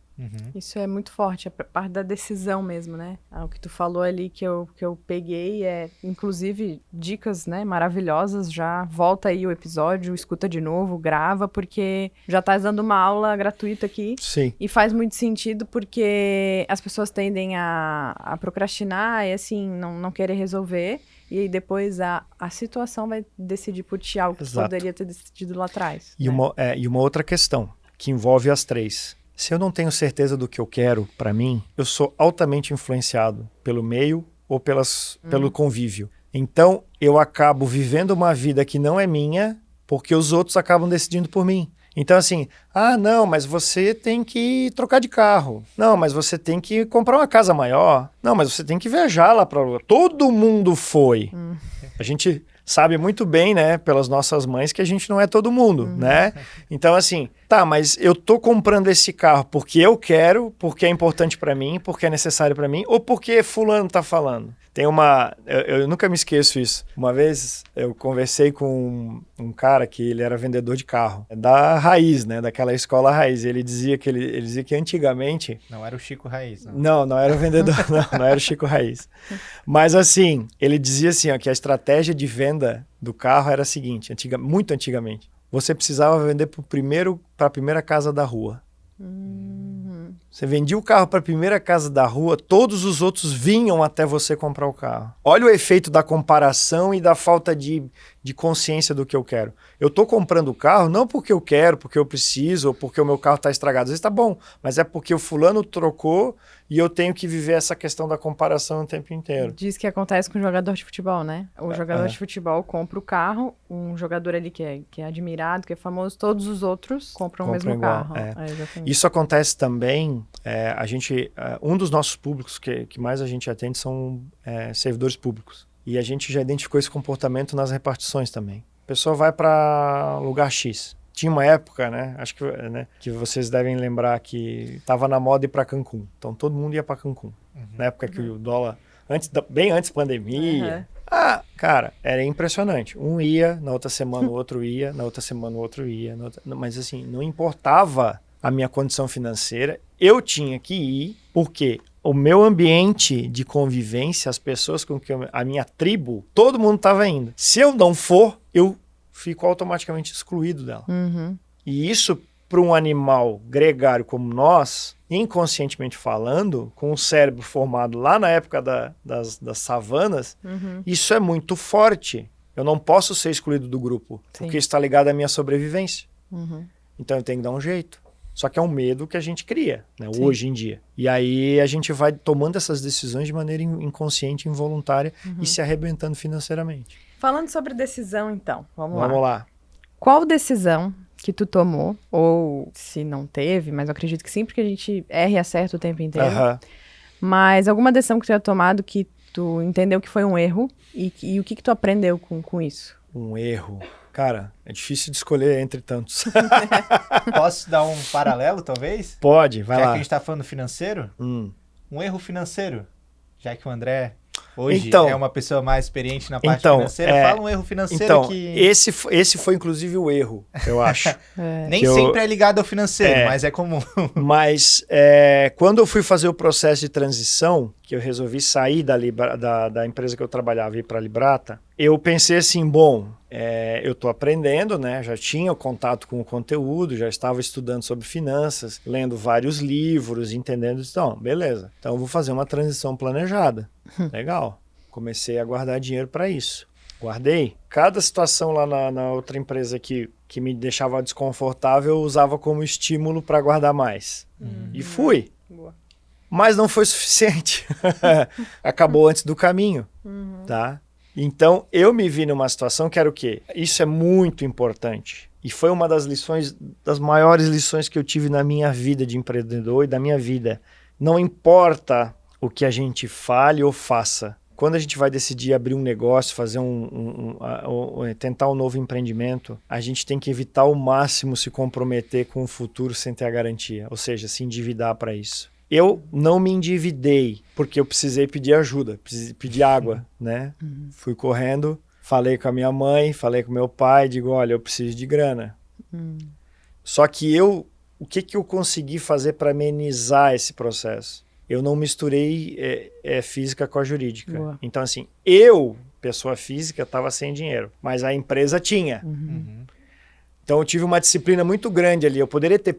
Isso é muito forte, a parte da decisão mesmo, né? O que tu falou ali que eu peguei inclusive, dicas, né, maravilhosas. Já volta aí o episódio, escuta de novo, grava, porque já tá dando uma aula gratuita aqui. Sim. E faz muito sentido porque as pessoas tendem a procrastinar e, assim, não querer resolver. E aí depois a situação vai decidir por ti algo que poderia ter decidido lá atrás. E, né? E uma outra questão, que envolve as três. Se eu não tenho certeza do que eu quero para mim, eu sou altamente influenciado pelo meio ou pelo convívio. Então, eu acabo vivendo uma vida que não é minha, porque os outros acabam decidindo por mim. Então, assim, não, mas você tem que trocar de carro. Não, mas você tem que comprar uma casa maior. Não, mas você tem que viajar lá para... Todo mundo foi. A gente sabe muito bem, né, pelas nossas mães, que a gente não é todo mundo, né? Então, assim, tá, mas eu tô comprando esse carro porque eu quero, porque é importante para mim, porque é necessário para mim, ou porque fulano tá falando? Tem eu nunca me esqueço isso. Uma vez eu conversei com um cara que ele era vendedor de carro, da Raiz, né, daquela escola Raiz. Ele dizia que antigamente... Não era o Chico Raiz, não. Não era o vendedor, não era o Chico Raiz. Mas assim, ele dizia assim, ó, que a estratégia de venda do carro era a seguinte, muito antigamente. Você precisava vender para a primeira casa da rua. Você vendia o carro para a primeira casa da rua, todos os outros vinham até você comprar o carro. Olha o efeito da comparação e da falta de consciência do que eu quero. Eu estou comprando o carro não porque eu quero, porque eu preciso, ou porque o meu carro está estragado. Às vezes está bom, mas é porque o fulano trocou e eu tenho que viver essa questão da comparação o tempo inteiro. Diz que acontece com o jogador de futebol, né? O jogador de futebol compra o carro, um jogador ali que é admirado, que é famoso, todos os outros compram o mesmo igual, carro. Isso acontece também, um dos nossos públicos que mais a gente atende são servidores públicos. E a gente já identificou esse comportamento nas repartições também. A pessoa vai para lugar X. Tinha uma época, né? Acho que, né, que vocês devem lembrar que estava na moda ir para Cancún. Então todo mundo ia para Cancún. Na época que o dólar, bem antes da pandemia. Cara, era impressionante. Um ia, na outra semana o outro ia, na outra semana o outro ia. Mas assim, não importava a minha condição financeira, eu tinha que ir, porque o meu ambiente de convivência, as pessoas com que a minha tribo, todo mundo estava indo. Se eu não for, eu fico automaticamente excluído dela. E isso, para um animal gregário como nós, inconscientemente falando, com o cérebro formado lá na época das savanas, isso é muito forte. Eu não posso ser excluído do grupo, porque isso está ligado à minha sobrevivência. Então eu tenho que dar um jeito. Só que é um medo que a gente cria, né, hoje em dia. E aí a gente vai tomando essas decisões de maneira inconsciente, involuntária e se arrebentando financeiramente. Falando sobre decisão, então, vamos lá. Qual decisão que tu tomou, ou se não teve, mas eu acredito que sim, porque a gente erra e acerta o tempo inteiro, mas alguma decisão que tu tenha tomado que tu entendeu que foi um erro e o que tu aprendeu com isso? Um erro... Cara, é difícil de escolher entre tantos. Posso dar um paralelo, talvez? Pode, vai lá. Já que a gente está falando financeiro, um erro financeiro, já que o André hoje é uma pessoa mais experiente na parte financeira, fala um erro financeiro que... Esse foi inclusive o erro, eu acho. Nem sempre é ligado ao financeiro, mas é comum. Mas quando eu fui fazer o processo de transição, que eu resolvi sair da empresa que eu trabalhava e ir para a Librata, eu pensei assim, eu estou aprendendo, né? Já tinha contato com o conteúdo, já estava estudando sobre finanças, lendo vários livros, entendendo. Então, beleza. Então, eu vou fazer uma transição planejada. Legal. Comecei a guardar dinheiro para isso. Guardei. Cada situação lá na outra empresa que me deixava desconfortável, eu usava como estímulo para guardar mais. E fui. Boa. Mas não foi suficiente. Acabou antes do caminho, tá? Então, eu me vi numa situação que era o quê? Isso é muito importante. E foi uma das maiores lições que eu tive na minha vida de empreendedor e da minha vida. Não importa o que a gente fale ou faça. Quando a gente vai decidir abrir um negócio, fazer tentar um novo empreendimento, a gente tem que evitar ao máximo se comprometer com o futuro sem ter a garantia. Ou seja, se endividar para isso. Eu não me endividei, porque eu precisei pedir ajuda, pedir água, né? Fui correndo, falei com a minha mãe, falei com meu pai, digo, olha, eu preciso de grana. Só que o que eu consegui fazer para amenizar esse processo? Eu não misturei física com a jurídica. Boa. Então, assim, eu, pessoa física, estava sem dinheiro, mas a empresa tinha. Então eu tive uma disciplina muito grande ali. Eu poderia ter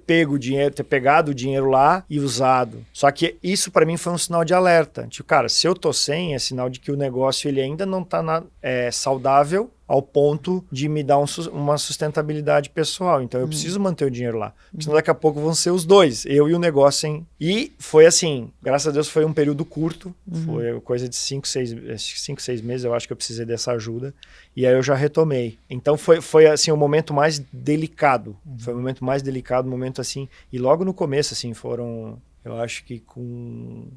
pegado o dinheiro lá e usado. Só que isso para mim foi um sinal de alerta. Tipo, cara, se eu tô sem, é sinal de que o negócio ele ainda não tá saudável ao ponto de me dar uma sustentabilidade pessoal. Então eu preciso manter o dinheiro lá. Porque senão daqui a pouco vão ser os dois, eu e o negócio. E foi assim, graças a Deus foi um período curto. Foi coisa de 5, 6 meses, eu acho que eu precisei dessa ajuda. E aí eu já retomei. Então foi assim o momento mais delicado. Foi o momento mais delicado, um momento assim. E logo no começo, assim, Eu acho que com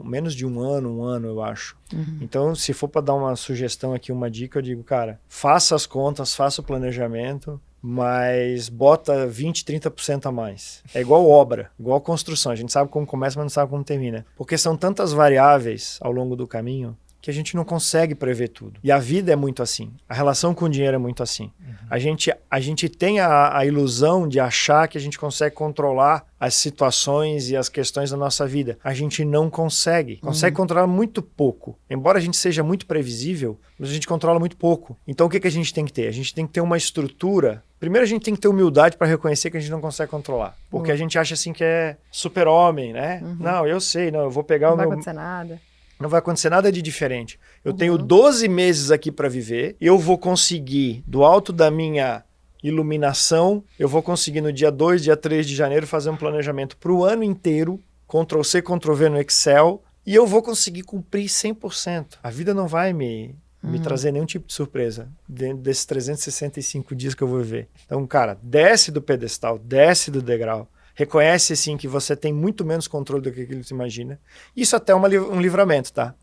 menos de um ano, eu acho. Então, se for para dar uma sugestão aqui, uma dica, eu digo, cara, faça as contas, faça o planejamento, mas bota 20%, 30% a mais. É igual obra, igual construção. A gente sabe como começa, mas não sabe como termina. Porque são tantas variáveis ao longo do caminho que a gente não consegue prever tudo. E a vida é muito assim. A relação com o dinheiro é muito assim. A gente tem a ilusão de achar que a gente consegue controlar as situações e as questões da nossa vida. A gente não consegue. Consegue controlar muito pouco. Embora a gente seja muito previsível, mas a gente controla muito pouco. Então o que a gente tem que ter? A gente tem que ter uma estrutura. Primeiro a gente tem que ter humildade para reconhecer que a gente não consegue controlar. Porque a gente acha assim que é super-homem, né? Não, eu sei, não, eu vou pegar o meu... Não vai acontecer nada. Não vai acontecer nada de diferente. Eu tenho 12 meses aqui para viver. Eu vou conseguir, do alto da minha iluminação, eu vou conseguir no dia 2, dia 3 de janeiro fazer um planejamento para o ano inteiro, Ctrl+C, Ctrl+V no Excel, e eu vou conseguir cumprir 100%. A vida não vai me trazer nenhum tipo de surpresa dentro desses 365 dias que eu vou viver. Então, cara, desce do pedestal, desce do degrau. Reconhece, sim, que você tem muito menos controle do que aquilo que você imagina. Isso até é um livramento, tá?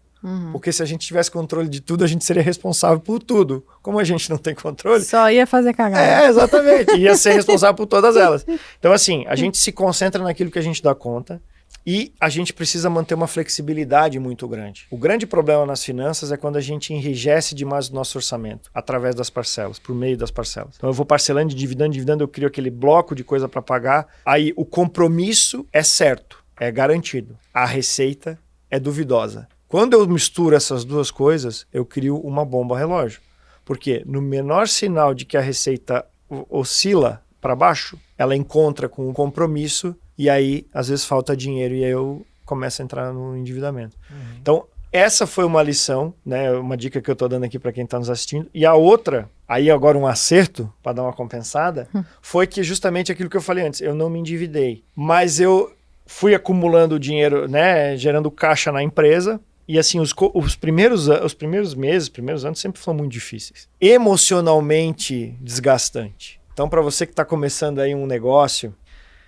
Porque se a gente tivesse controle de tudo, a gente seria responsável por tudo. Como a gente não tem controle... Só ia fazer cagada. Exatamente. Ia ser responsável por todas elas. Então, assim, a gente se concentra naquilo que a gente dá conta e a gente precisa manter uma flexibilidade muito grande. O grande problema nas finanças é quando a gente enrijece demais o nosso orçamento, através das parcelas, por meio das parcelas. Então eu vou parcelando, dividendo, eu crio aquele bloco de coisa para pagar. Aí o compromisso é certo, é garantido. A receita é duvidosa. Quando eu misturo essas duas coisas, eu crio uma bomba relógio. Porque no menor sinal de que a receita oscila para baixo, ela encontra com um compromisso e aí, às vezes, falta dinheiro e aí eu começo a entrar no endividamento. Então, essa foi uma lição, né? Uma dica que eu estou dando aqui para quem está nos assistindo. E a outra, aí agora um acerto, para dar uma compensada, foi que justamente aquilo que eu falei antes, eu não me endividei. Mas eu fui acumulando dinheiro, né? Gerando caixa na empresa. E assim, os primeiros meses, primeiros anos sempre foram muito difíceis. Emocionalmente desgastante. Então, para você que está começando aí um negócio,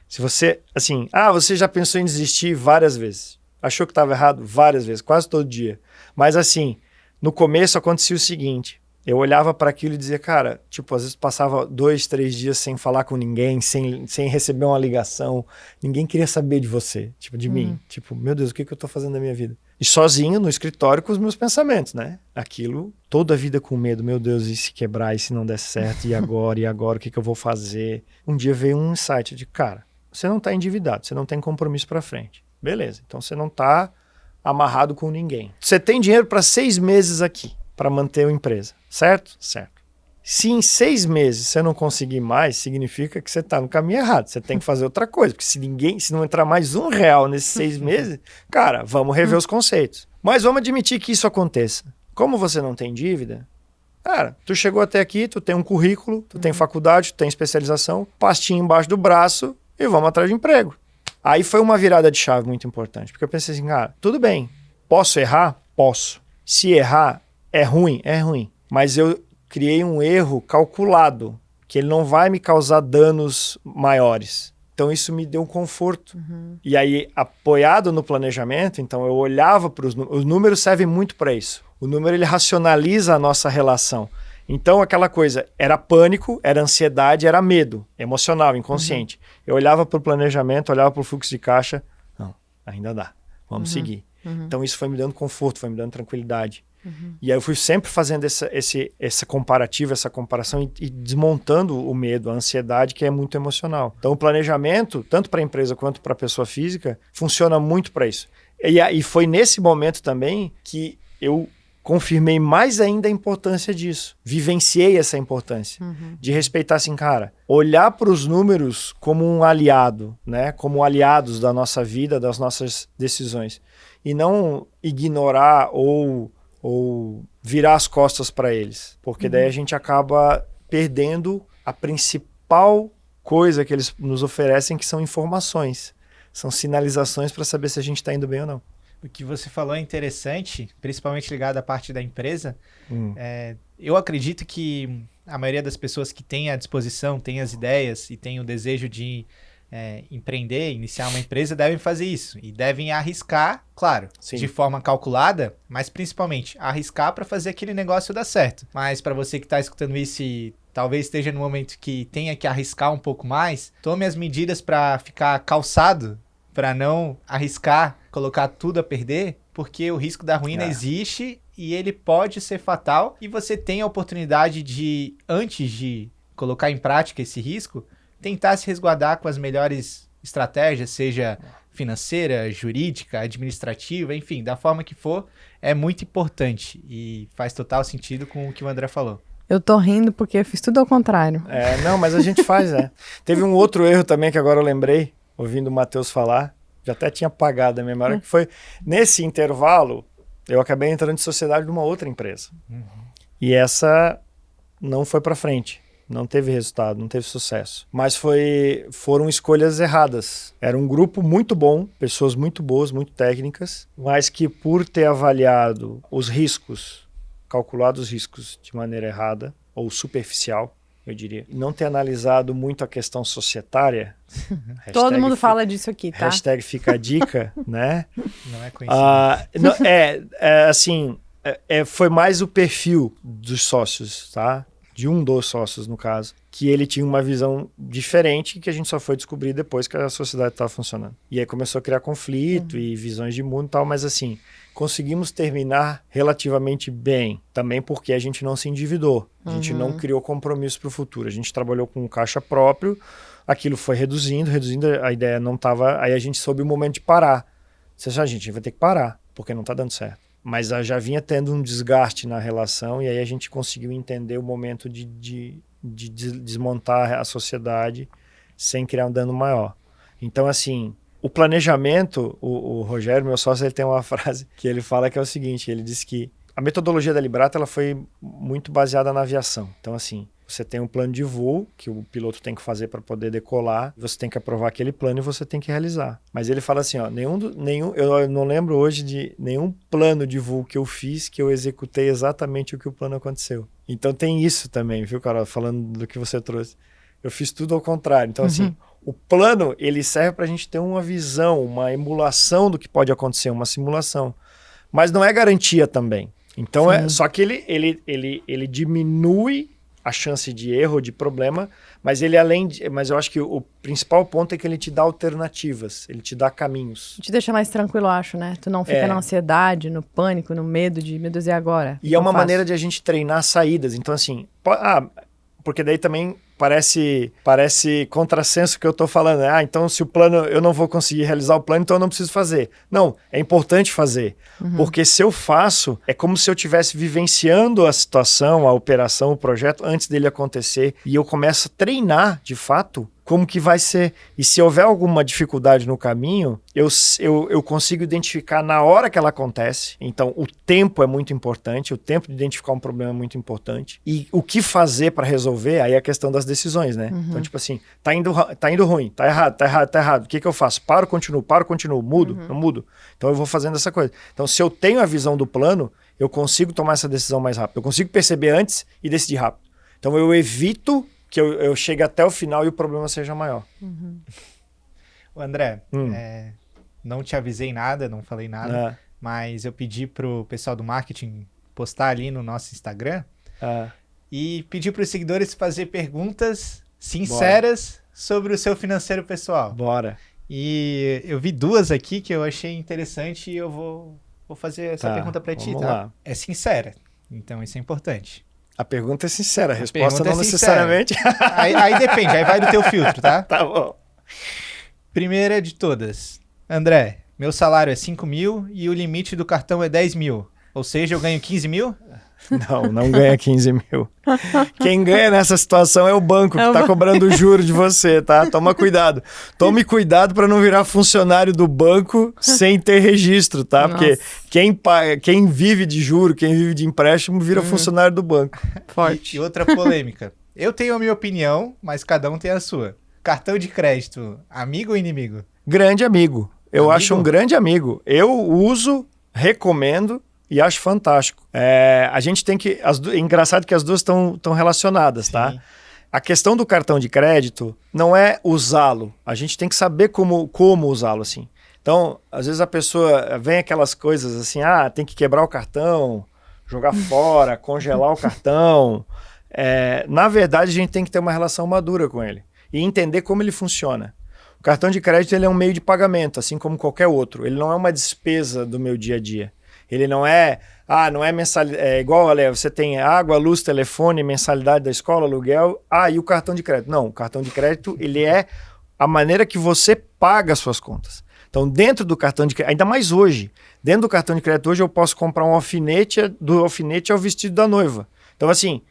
se você, assim, você já pensou em desistir várias vezes. Achou que estava errado várias vezes, quase todo dia. Mas assim, no começo acontecia o seguinte, eu olhava para aquilo e dizia, cara, tipo, às vezes passava 2, 3 dias sem falar com ninguém, sem receber uma ligação. Ninguém queria saber de você, tipo, de mim. Tipo, meu Deus, o que eu tô fazendo na minha vida? E sozinho no escritório com os meus pensamentos, né? Aquilo, toda a vida com medo. Meu Deus, e se quebrar, e se não der certo? E agora, o que eu vou fazer? Um dia veio um insight de, cara, você não tá endividado, você não tem compromisso para frente. Beleza, então você não tá amarrado com ninguém. Você tem dinheiro para 6 meses aqui, para manter a empresa, certo? Certo. Se em 6 meses você não conseguir mais, significa que você está no caminho errado. Você tem que fazer outra coisa, porque se não entrar mais R$1 nesses 6 meses, cara, vamos rever os conceitos. Mas vamos admitir que isso aconteça. Como você não tem dívida, cara, tu chegou até aqui, tu tem um currículo, tu tem faculdade, tu tem especialização, pastinha embaixo do braço e vamos atrás de emprego. Aí foi uma virada de chave muito importante, porque eu pensei assim, cara, tudo bem, posso errar? Posso. Se errar, é ruim? É ruim. Mas eu criei um erro calculado, que ele não vai me causar danos maiores. Então isso me deu um conforto. E aí, apoiado no planejamento, então eu olhava para os números. Os números servem muito para isso. O número, ele racionaliza a nossa relação. Então aquela coisa, era pânico, era ansiedade, era medo emocional, inconsciente. Eu olhava para o planejamento, olhava para o fluxo de caixa, não, ainda dá, vamos seguir. Então isso foi me dando conforto, foi me dando tranquilidade. E aí eu fui sempre fazendo essa comparativa, essa comparação e desmontando o medo, a ansiedade, que é muito emocional. Então o planejamento, tanto para a empresa quanto para a pessoa física, funciona muito para isso. E foi nesse momento também que eu confirmei mais ainda a importância disso. Vivenciei essa importância de respeitar assim, cara, olhar para os números como um aliado, né? Como aliados da nossa vida, das nossas decisões. E não ignorar ou virar as costas para eles. Porque daí a gente acaba perdendo a principal coisa que eles nos oferecem, que são informações. São sinalizações para saber se a gente está indo bem ou não. O que você falou é interessante, principalmente ligado à parte da empresa. Eu acredito que a maioria das pessoas que tem a disposição, tem as ideias e tem o desejo de empreender, iniciar uma empresa, devem fazer isso. E devem arriscar, claro, Sim. de forma calculada, mas principalmente arriscar para fazer aquele negócio dar certo. Mas para você que está escutando isso e talvez esteja no momento que tenha que arriscar um pouco mais, tome as medidas para ficar calçado, para não arriscar, colocar tudo a perder, porque o risco da ruína existe e ele pode ser fatal. E você tem a oportunidade de, antes de colocar em prática esse risco, tentar se resguardar com as melhores estratégias, seja financeira, jurídica, administrativa, enfim, da forma que for, é muito importante e faz total sentido com o que o André falou. Eu tô rindo porque eu fiz tudo ao contrário. Não, mas a gente faz, Teve um outro erro também que agora eu lembrei, ouvindo o Matheus falar, já até tinha apagado a memória, que foi, nesse intervalo, eu acabei entrando em sociedade de uma outra empresa. E essa não foi para frente. Não teve resultado, não teve sucesso. Mas foram escolhas erradas. Era um grupo muito bom, pessoas muito boas, muito técnicas, mas que por ter avaliado os riscos, calculado os riscos de maneira errada, ou superficial, eu diria, e não ter analisado muito a questão societária. Todo mundo fala disso aqui, tá? Hashtag fica a dica, né? Não é coincidência. Foi mais o perfil dos sócios, tá? De um dos sócios, no caso, que ele tinha uma visão diferente que a gente só foi descobrir depois que a sociedade estava funcionando. E aí começou a criar conflito e visões de mundo e tal, mas assim, conseguimos terminar relativamente bem, também porque a gente não se endividou, a gente não criou compromisso para o futuro, a gente trabalhou com caixa próprio, aquilo foi reduzindo, a ideia não estava, aí a gente soube o momento de parar. Você sabe, a gente vai ter que parar, porque não está dando certo. Mas já vinha tendo um desgaste na relação e aí a gente conseguiu entender o momento de desmontar a sociedade sem criar um dano maior. Então, assim, o planejamento, o Rogério, meu sócio, ele tem uma frase que ele fala que é o seguinte, ele diz que a metodologia da Librata ela foi muito baseada na aviação. Então, assim, você tem um plano de voo que o piloto tem que fazer para poder decolar, você tem que aprovar aquele plano e você tem que realizar. Mas ele fala assim, ó, eu não lembro hoje de nenhum plano de voo que eu fiz que eu executei exatamente o que o plano aconteceu. Então tem isso também, viu, Carol? Falando do que você trouxe. Eu fiz tudo ao contrário. Então, assim, o plano, ele serve para a gente ter uma visão, uma emulação do que pode acontecer, uma simulação. Mas não é garantia também. Então, só que ele diminui a chance de erro, de problema, mas mas eu acho que o principal ponto é que ele te dá alternativas, ele te dá caminhos. Te deixa mais tranquilo, acho, né? Tu não fica na ansiedade, no pânico, no medo de, meu Deus, e agora? E é uma maneira de a gente treinar saídas. Então, assim, porque daí também parece contrassenso que eu tô falando. Então se o plano, eu não vou conseguir realizar o plano, então eu não preciso fazer. Não, é importante fazer. Porque se eu faço, é como se eu estivesse vivenciando a situação, a operação, o projeto, antes dele acontecer. E eu começo a treinar, de fato, como que vai ser. E se houver alguma dificuldade no caminho, eu consigo identificar na hora que ela acontece. Então, o tempo é muito importante, o tempo de identificar um problema é muito importante. E o que fazer para resolver, aí é a questão das decisões, né? Então, tipo assim, tá indo ruim, tá errado. O que eu faço? Paro, continuo, mudo, não mudo. Então, eu vou fazendo essa coisa. Então, se eu tenho a visão do plano, eu consigo tomar essa decisão mais rápido. Eu consigo perceber antes e decidir rápido. Então, eu evito que eu chegue até o final e o problema seja maior. O André, não te avisei nada, não falei nada, mas eu pedi pro pessoal do marketing postar ali no nosso Instagram e pedi para os seguidores fazer perguntas sinceras sobre o seu financeiro pessoal. Bora. E eu vi duas aqui que eu achei interessante e eu vou fazer essa pergunta para ti, tá? Lá. É sincera, então isso é importante. A pergunta é sincera, a resposta não necessariamente. Aí depende, aí vai do teu filtro, tá? Tá bom. Primeira de todas. André, meu salário é 5 mil e o limite do cartão é 10 mil. Ou seja, eu ganho 15 mil? Não ganha 15 mil. Quem ganha nessa situação é o banco que tá cobrando o juro de você, tá? Toma cuidado. Tome cuidado para não virar funcionário do banco sem ter registro, tá? Porque quem vive de juro, quem vive de empréstimo, vira funcionário do banco. Forte. E outra polêmica. Eu tenho a minha opinião, mas cada um tem a sua. Cartão de crédito, amigo ou inimigo? Grande amigo. Eu acho um grande amigo. Eu uso, recomendo e acho fantástico. A gente tem que... engraçado que as duas estão relacionadas, tá? A questão do cartão de crédito não é usá-lo. A gente tem que saber como usá-lo, assim. Então, às vezes a pessoa vem aquelas coisas assim, tem que quebrar o cartão, jogar fora, congelar o cartão. Na verdade, a gente tem que ter uma relação madura com ele e entender como ele funciona. O cartão de crédito ele é um meio de pagamento, assim como qualquer outro. Ele não é uma despesa do meu dia a dia. Ele não é, não é mensalidade, igual, olha, você tem água, luz, telefone, mensalidade da escola, aluguel, e o cartão de crédito. Não, o cartão de crédito, ele é a maneira que você paga as suas contas. Então, dentro do cartão de crédito, ainda mais hoje, dentro do cartão de crédito hoje eu posso comprar um alfinete, do alfinete ao vestido da noiva. Então, assim,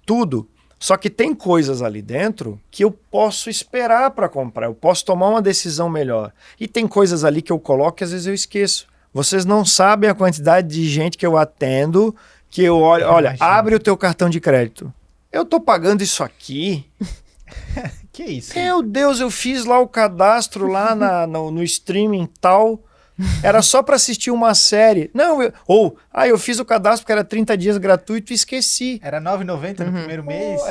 tudo. Só que tem coisas ali dentro que eu posso esperar para comprar, eu posso tomar uma decisão melhor. E tem coisas ali que eu coloco que às vezes eu esqueço. Vocês não sabem a quantidade de gente que eu atendo, que eu olho, olha, abre o teu cartão de crédito. Eu tô pagando isso aqui. Que isso? Meu Deus, eu fiz lá o cadastro lá no streaming tal. Era só para assistir uma série. Não, eu fiz o cadastro porque era 30 dias gratuito e esqueci. Era R$ 9,90 no primeiro mês?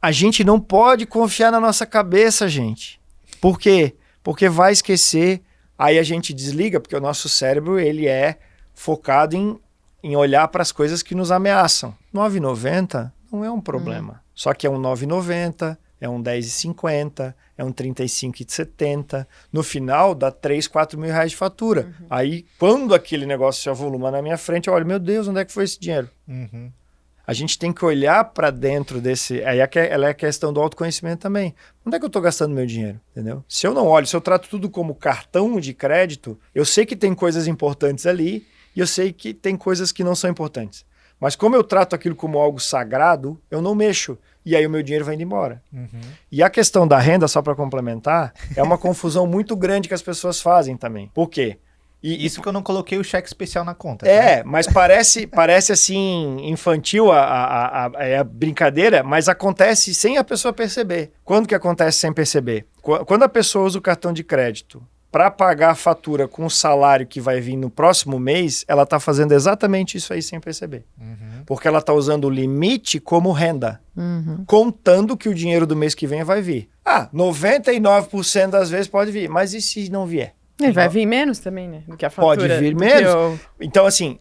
A gente não pode confiar na nossa cabeça, gente. Por quê? Porque vai esquecer. Aí a gente desliga, porque o nosso cérebro ele é focado em olhar para as coisas que nos ameaçam. R$ 9,90 não é um problema. Só que é um R$ 9,90, é um R$ 10,50, é um R$ 35,70. No final, dá 3, 4 mil reais de fatura. Aí, quando aquele negócio se avoluma na minha frente, eu olho, meu Deus, onde é que foi esse dinheiro? A gente tem que olhar para dentro desse... Aí ela é a questão do autoconhecimento também. Onde é que eu estou gastando meu dinheiro? Entendeu? Se eu não olho, se eu trato tudo como cartão de crédito, eu sei que tem coisas importantes ali e eu sei que tem coisas que não são importantes. Mas como eu trato aquilo como algo sagrado, eu não mexo. E aí o meu dinheiro vai indo embora. E a questão da renda, só para complementar, é uma confusão muito grande que as pessoas fazem também. Por quê? Isso que eu não coloquei o cheque especial na conta. Mas parece assim, infantil a brincadeira, mas acontece sem a pessoa perceber. Quando que acontece sem perceber? Quando a pessoa usa o cartão de crédito para pagar a fatura com o salário que vai vir no próximo mês, ela está fazendo exatamente isso aí sem perceber. Porque ela está usando o limite como renda, contando que o dinheiro do mês que vem vai vir. 99% das vezes pode vir, mas e se não vier? Ele vai vir menos também, né? Do que a fatura. Pode vir menos. Então, assim,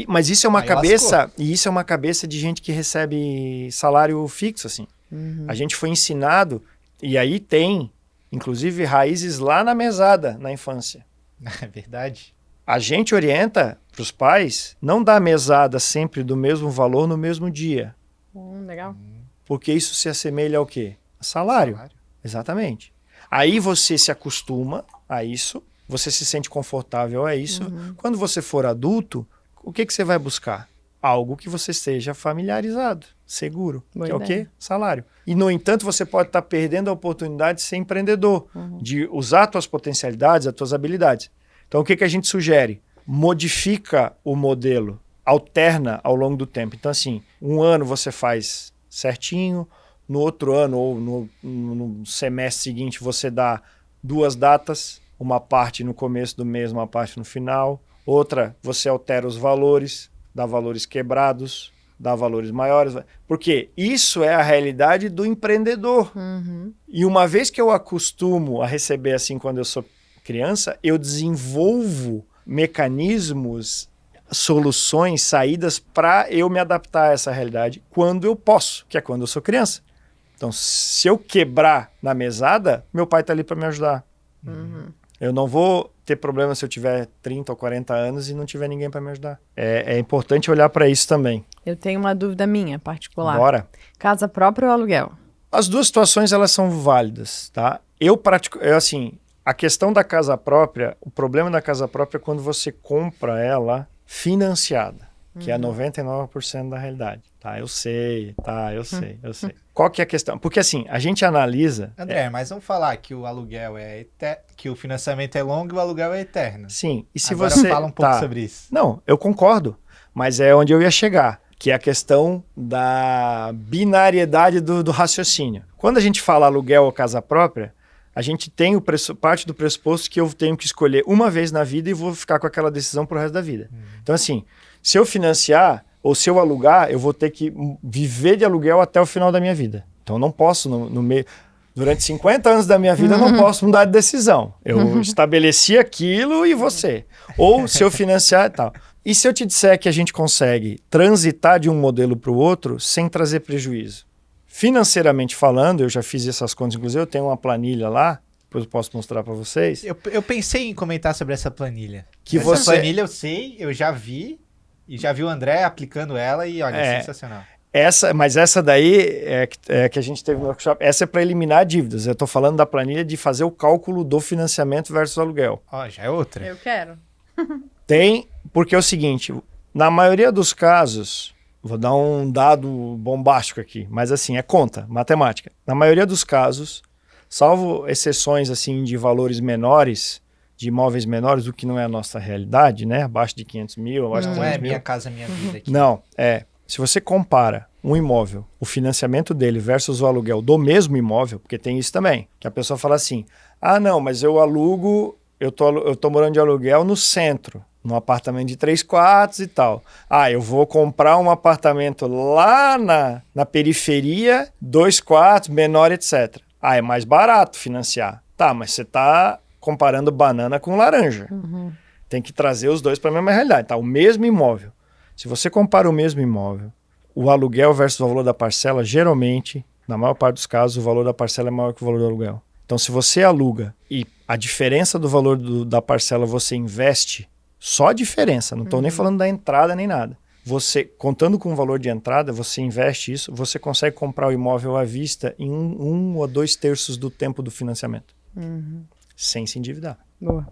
mas isso é uma cabeça, e isso é uma cabeça de gente que recebe salário fixo, assim. A gente foi ensinado, e aí tem, inclusive, raízes lá na mesada, na infância. É verdade. A gente orienta para os pais não dar mesada sempre do mesmo valor no mesmo dia. Legal. Porque isso se assemelha ao quê? A salário. Exatamente. Aí você se acostuma a isso, você se sente confortável a isso. Quando você for adulto, o que você vai buscar? Algo que você esteja familiarizado, seguro. Boa que é ideia. o quê? Salário. E, no entanto, você pode estar perdendo a oportunidade de ser empreendedor, de usar as tuas potencialidades, as tuas habilidades. Então, o que a gente sugere? Modifica o modelo, alterna ao longo do tempo. Então, assim, um ano você faz certinho, no outro ano ou no semestre seguinte você dá 2 datas, uma parte no começo do mês, uma parte no final. Outra, você altera os valores, dá valores quebrados, dá valores maiores. Porque isso é a realidade do empreendedor. E uma vez que eu acostumo a receber assim quando eu sou criança, eu desenvolvo mecanismos, soluções, saídas para eu me adaptar a essa realidade quando eu posso, que é quando eu sou criança. Então, se eu quebrar na mesada, meu pai está ali para me ajudar. Eu não vou ter problema se eu tiver 30 ou 40 anos e não tiver ninguém para me ajudar. É importante olhar para isso também. Eu tenho uma dúvida minha, particular. Bora. Casa própria ou aluguel? As duas situações, elas são válidas, tá? Assim, a questão da casa própria, o problema da casa própria é quando você compra ela financiada, que é 99% da realidade. Tá, eu sei. Qual que é a questão? Porque assim, a gente analisa... André, mas vamos falar que o aluguel que o financiamento é longo e o aluguel é eterno. Sim, e se Agora você... fala um pouco sobre isso. Não, eu concordo, mas é onde eu ia chegar, que é a questão da binariedade do raciocínio. Quando a gente fala aluguel ou casa própria, a gente tem parte do pressuposto que eu tenho que escolher uma vez na vida e vou ficar com aquela decisão pro resto da vida. Então assim, se eu financiar, ou se eu alugar, eu vou ter que viver de aluguel até o final da minha vida. Então eu não posso, no meio... Durante 50 anos da minha vida, eu não posso mudar de decisão. Eu estabeleci aquilo e você. Ou se eu financiar e tal. E se eu te disser que a gente consegue transitar de um modelo para o outro sem trazer prejuízo? Financeiramente falando, eu já fiz essas contas, inclusive eu tenho uma planilha lá, depois eu posso mostrar para vocês. Eu pensei em comentar sobre essa planilha. Que essa planilha eu sei, eu já vi, e já vi o André aplicando ela e olha, é sensacional. Mas essa daí que a gente teve no workshop, essa é para eliminar dívidas. Eu estou falando da planilha de fazer o cálculo do financiamento versus aluguel. Ó, já é outra. Eu quero. Tem, porque é o seguinte, na maioria dos casos, vou dar um dado bombástico aqui, mas assim, é conta, matemática. Na maioria dos casos, salvo exceções assim de valores menores, de imóveis menores, o que não é a nossa realidade, né? Abaixo de 500 mil, abaixo de 300 mil. Não é Minha Casa Minha Vida aqui. Não, se você compara um imóvel, o financiamento dele versus o aluguel do mesmo imóvel, porque tem isso também, que a pessoa fala assim, não, mas eu alugo, eu tô morando de aluguel no centro, num apartamento de 3 quartos e tal. Eu vou comprar um apartamento lá na periferia, 2 quartos, menor, etc. É mais barato financiar. Tá, mas você tá comparando banana com laranja. Tem que trazer os dois para a mesma realidade. Tá, o mesmo imóvel. Se você compara o mesmo imóvel, o aluguel versus o valor da parcela, geralmente, na maior parte dos casos, o valor da parcela é maior que o valor do aluguel. Então, se você aluga e a diferença do valor da parcela você investe, só a diferença, não estou nem falando da entrada nem nada. Você, contando com o valor de entrada, você investe isso, você consegue comprar o imóvel à vista em 1 ou 2 terços do tempo do financiamento. Sem se endividar. Boa.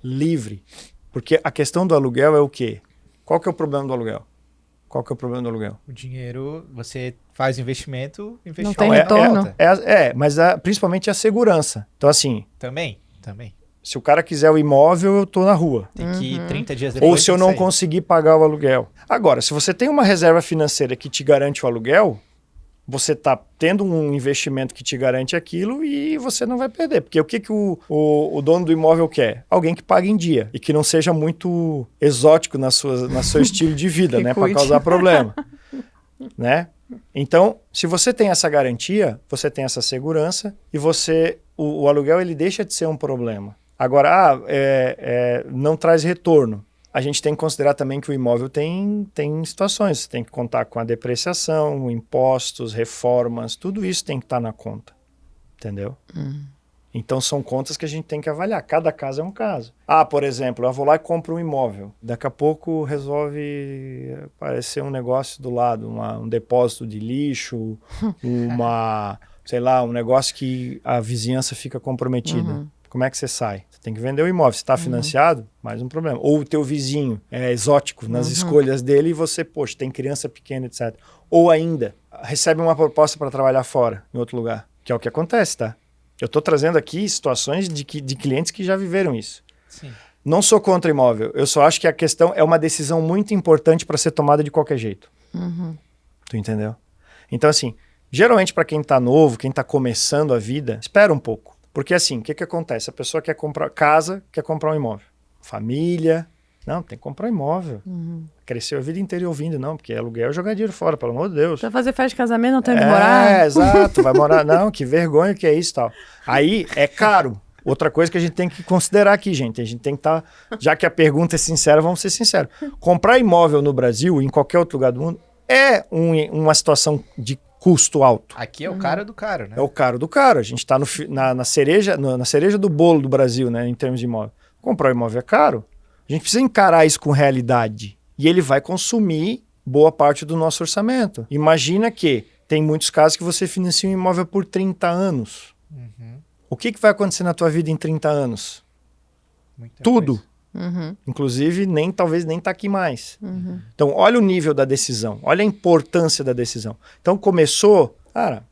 Livre. Porque a questão do aluguel é o quê? Qual que é o problema do aluguel? O dinheiro, você faz investimento não tem retorno. Mas principalmente a segurança. Então assim... Também. Se o cara quiser o imóvel, eu tô na rua. Tem que ir 30 dias depois. Ou se eu não conseguir pagar o aluguel. Agora, se você tem uma reserva financeira que te garante o aluguel, você está tendo um investimento que te garante aquilo e você não vai perder. Porque o que o dono do imóvel quer? Alguém que pague em dia e que não seja muito exótico no seu estilo de vida, né? Para causar problema. Né? Então, se você tem essa garantia, você tem essa segurança e o aluguel ele deixa de ser um problema. Agora, não traz retorno. A gente tem que considerar também que o imóvel tem situações. Você tem que contar com a depreciação, impostos, reformas, tudo isso tem que estar na conta. Entendeu? Então, são contas que a gente tem que avaliar. Cada caso é um caso. Por exemplo, eu vou lá e compro um imóvel. Daqui a pouco resolve aparecer um negócio do lado, um depósito de lixo, sei lá, um negócio que a vizinhança fica comprometida. Como é que você sai? Você tem que vender o imóvel. Se está financiado, mais um problema. Ou o teu vizinho é exótico nas escolhas dele e você, tem criança pequena, etc. Ou ainda, recebe uma proposta para trabalhar fora, em outro lugar. Que é o que acontece, tá? Eu estou trazendo aqui situações de clientes que já viveram isso. Sim. Não sou contra imóvel. Eu só acho que a questão é uma decisão muito importante para ser tomada de qualquer jeito. Tu entendeu? Então, assim, geralmente para quem está novo, quem está começando a vida, espera um pouco. Porque assim, o que acontece? A pessoa quer comprar casa, quer comprar um imóvel. Família, não, tem que comprar um imóvel. Cresceu a vida inteira ouvindo, não, porque aluguel é jogar dinheiro fora, pelo amor de Deus. Vai fazer festa de casamento, não tem onde morar? Exato, vai morar, não, que vergonha que é isso e tal. Aí, é caro. Outra coisa que a gente tem que considerar aqui, gente, a gente tem que estar, já que a pergunta é sincera, vamos ser sinceros. Comprar imóvel no Brasil, em qualquer outro lugar do mundo, é uma situação de custo alto. Aqui é o caro do caro, né? É o caro do caro. A gente está na cereja do bolo do Brasil, né, em termos de imóvel. Comprar um imóvel é caro. A gente precisa encarar isso com realidade. E ele vai consumir boa parte do nosso orçamento. Imagina que tem muitos casos que você financia um imóvel por 30 anos. O que vai acontecer na tua vida em 30 anos? Muita Tudo. coisa. Inclusive, talvez nem tá aqui mais. Então, olha o nível da decisão. Olha a importância da decisão. Então, começou... Cara,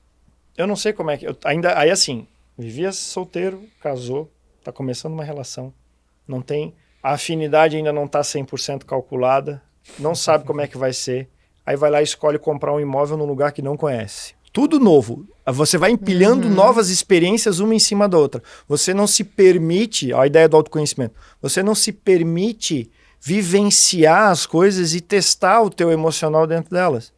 eu não sei como é que... Aí, assim, vivia solteiro, casou, tá começando uma relação. Não tem... A afinidade ainda não tá 100% calculada. Não sabe como é que vai ser. Aí vai lá e escolhe comprar um imóvel num lugar que não conhece. Tudo novo. Você vai empilhando novas experiências uma em cima da outra. Você não se permite, a ideia do autoconhecimento, você não se permite vivenciar as coisas e testar o teu emocional dentro delas.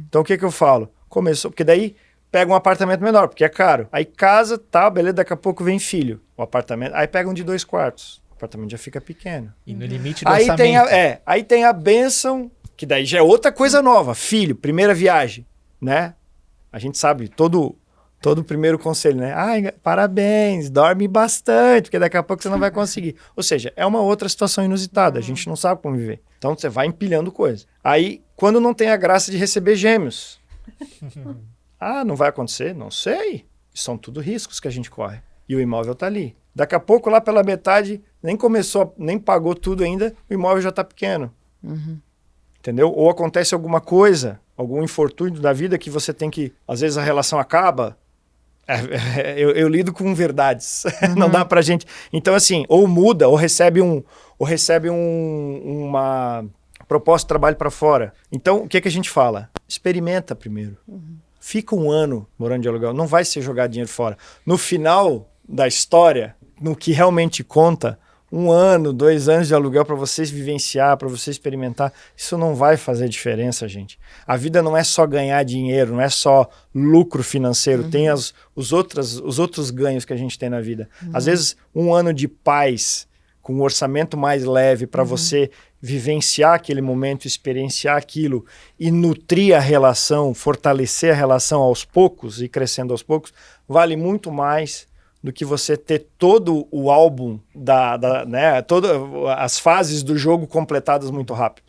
Então o que eu falo? Começou, porque daí pega um apartamento menor, porque é caro. Aí casa, tá, beleza, daqui a pouco vem filho. O apartamento, aí pega um de 2 quartos. O apartamento já fica pequeno. E no limite do orçamento. Aí tem a bênção, que daí já é outra coisa nova. Filho, primeira viagem, né? A gente sabe, todo primeiro conselho, né? Ai, parabéns, dorme bastante, porque daqui a pouco você não vai conseguir. Ou seja, é uma outra situação inusitada, a gente não sabe como viver. Então você vai empilhando coisa. Aí, quando não tem a graça de receber gêmeos, não vai acontecer? Não sei. São tudo riscos que a gente corre. E o imóvel tá ali. Daqui a pouco, lá pela metade, nem pagou tudo ainda, o imóvel já tá pequeno. Entendeu? Ou acontece alguma coisa, algum infortúnio da vida que você tem que... Às vezes a relação acaba. Eu lido com verdades. Não dá pra gente... Então, assim, ou muda, ou recebe uma proposta de trabalho para fora. Então, o que a gente fala? Experimenta primeiro. Fica 1 ano morando de aluguel. Não vai ser jogar dinheiro fora. No final da história, no que realmente conta, 1 ano, 2 anos de aluguel para vocês vivenciar, para vocês experimentar, isso não vai fazer diferença, gente. A vida não é só ganhar dinheiro, não é só lucro financeiro, tem os outros ganhos que a gente tem na vida. Às vezes, 1 ano de paz, com um orçamento mais leve para você vivenciar aquele momento, experienciar aquilo e nutrir a relação, fortalecer a relação aos poucos e crescendo aos poucos, vale muito mais do que você ter todo o álbum, né, todas as fases do jogo completadas muito rápido.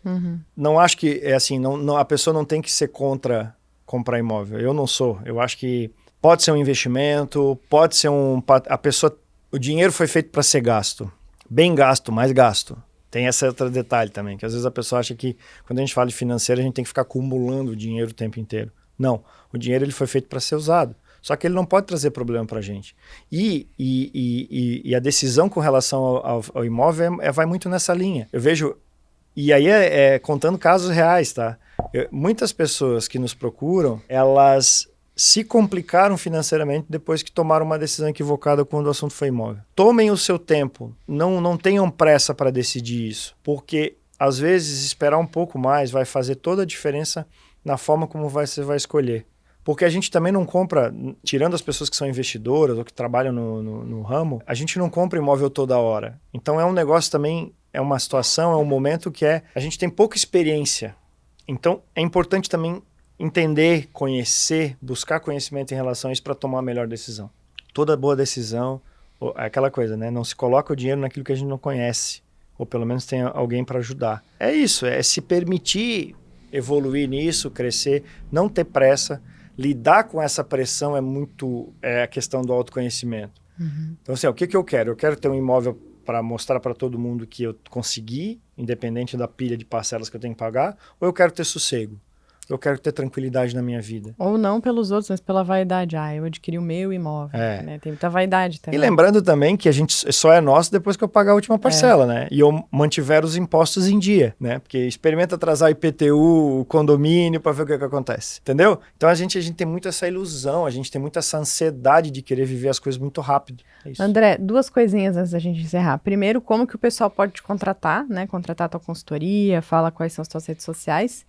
Não acho que é assim, a pessoa não tem que ser contra comprar imóvel. Eu não sou. Eu acho que pode ser um investimento, pode ser o dinheiro foi feito para ser gasto. Bem gasto, mais gasto. Tem esse outro detalhe também, que às vezes a pessoa acha que quando a gente fala de financeiro, a gente tem que ficar acumulando o dinheiro o tempo inteiro. Não, o dinheiro ele foi feito para ser usado. Só que ele não pode trazer problema para a gente. E a decisão com relação ao imóvel vai muito nessa linha. Eu vejo, e aí contando casos reais, tá? Muitas pessoas que nos procuram, elas se complicaram financeiramente depois que tomaram uma decisão equivocada quando o assunto foi imóvel. Tomem o seu tempo, não tenham pressa para decidir isso, porque às vezes esperar um pouco mais vai fazer toda a diferença na forma como você vai escolher. Porque a gente também não compra, tirando as pessoas que são investidoras ou que trabalham no ramo, a gente não compra imóvel toda hora. Então é um negócio também, é uma situação, é um momento que a gente tem pouca experiência. Então é importante também entender, conhecer, buscar conhecimento em relação a isso para tomar a melhor decisão. Toda boa decisão, é aquela coisa, né? Não se coloca o dinheiro naquilo que a gente não conhece, ou pelo menos tem alguém para ajudar. É isso, é se permitir evoluir nisso, crescer, não ter pressa. Lidar com essa pressão é a questão do autoconhecimento. Então, assim, o que eu quero? Eu quero ter um imóvel para mostrar para todo mundo que eu consegui, independente da pilha de parcelas que eu tenho que pagar, ou eu quero ter sossego? Eu quero ter tranquilidade na minha vida. Ou não pelos outros, mas pela vaidade. Eu adquiri o meu imóvel. Né? Tem muita vaidade também. E lembrando também que a gente só é nosso depois que eu pagar a última parcela, né? E eu mantiver os impostos em dia, né? Porque experimenta atrasar o IPTU, o condomínio, para ver o que acontece. Entendeu? Então a gente tem muito essa ilusão, a gente tem muito essa ansiedade de querer viver as coisas muito rápido. É isso. André, 2 coisinhas antes da gente encerrar. Primeiro, como que o pessoal pode te contratar, né? Contratar a tua consultoria, fala quais são as tuas redes sociais.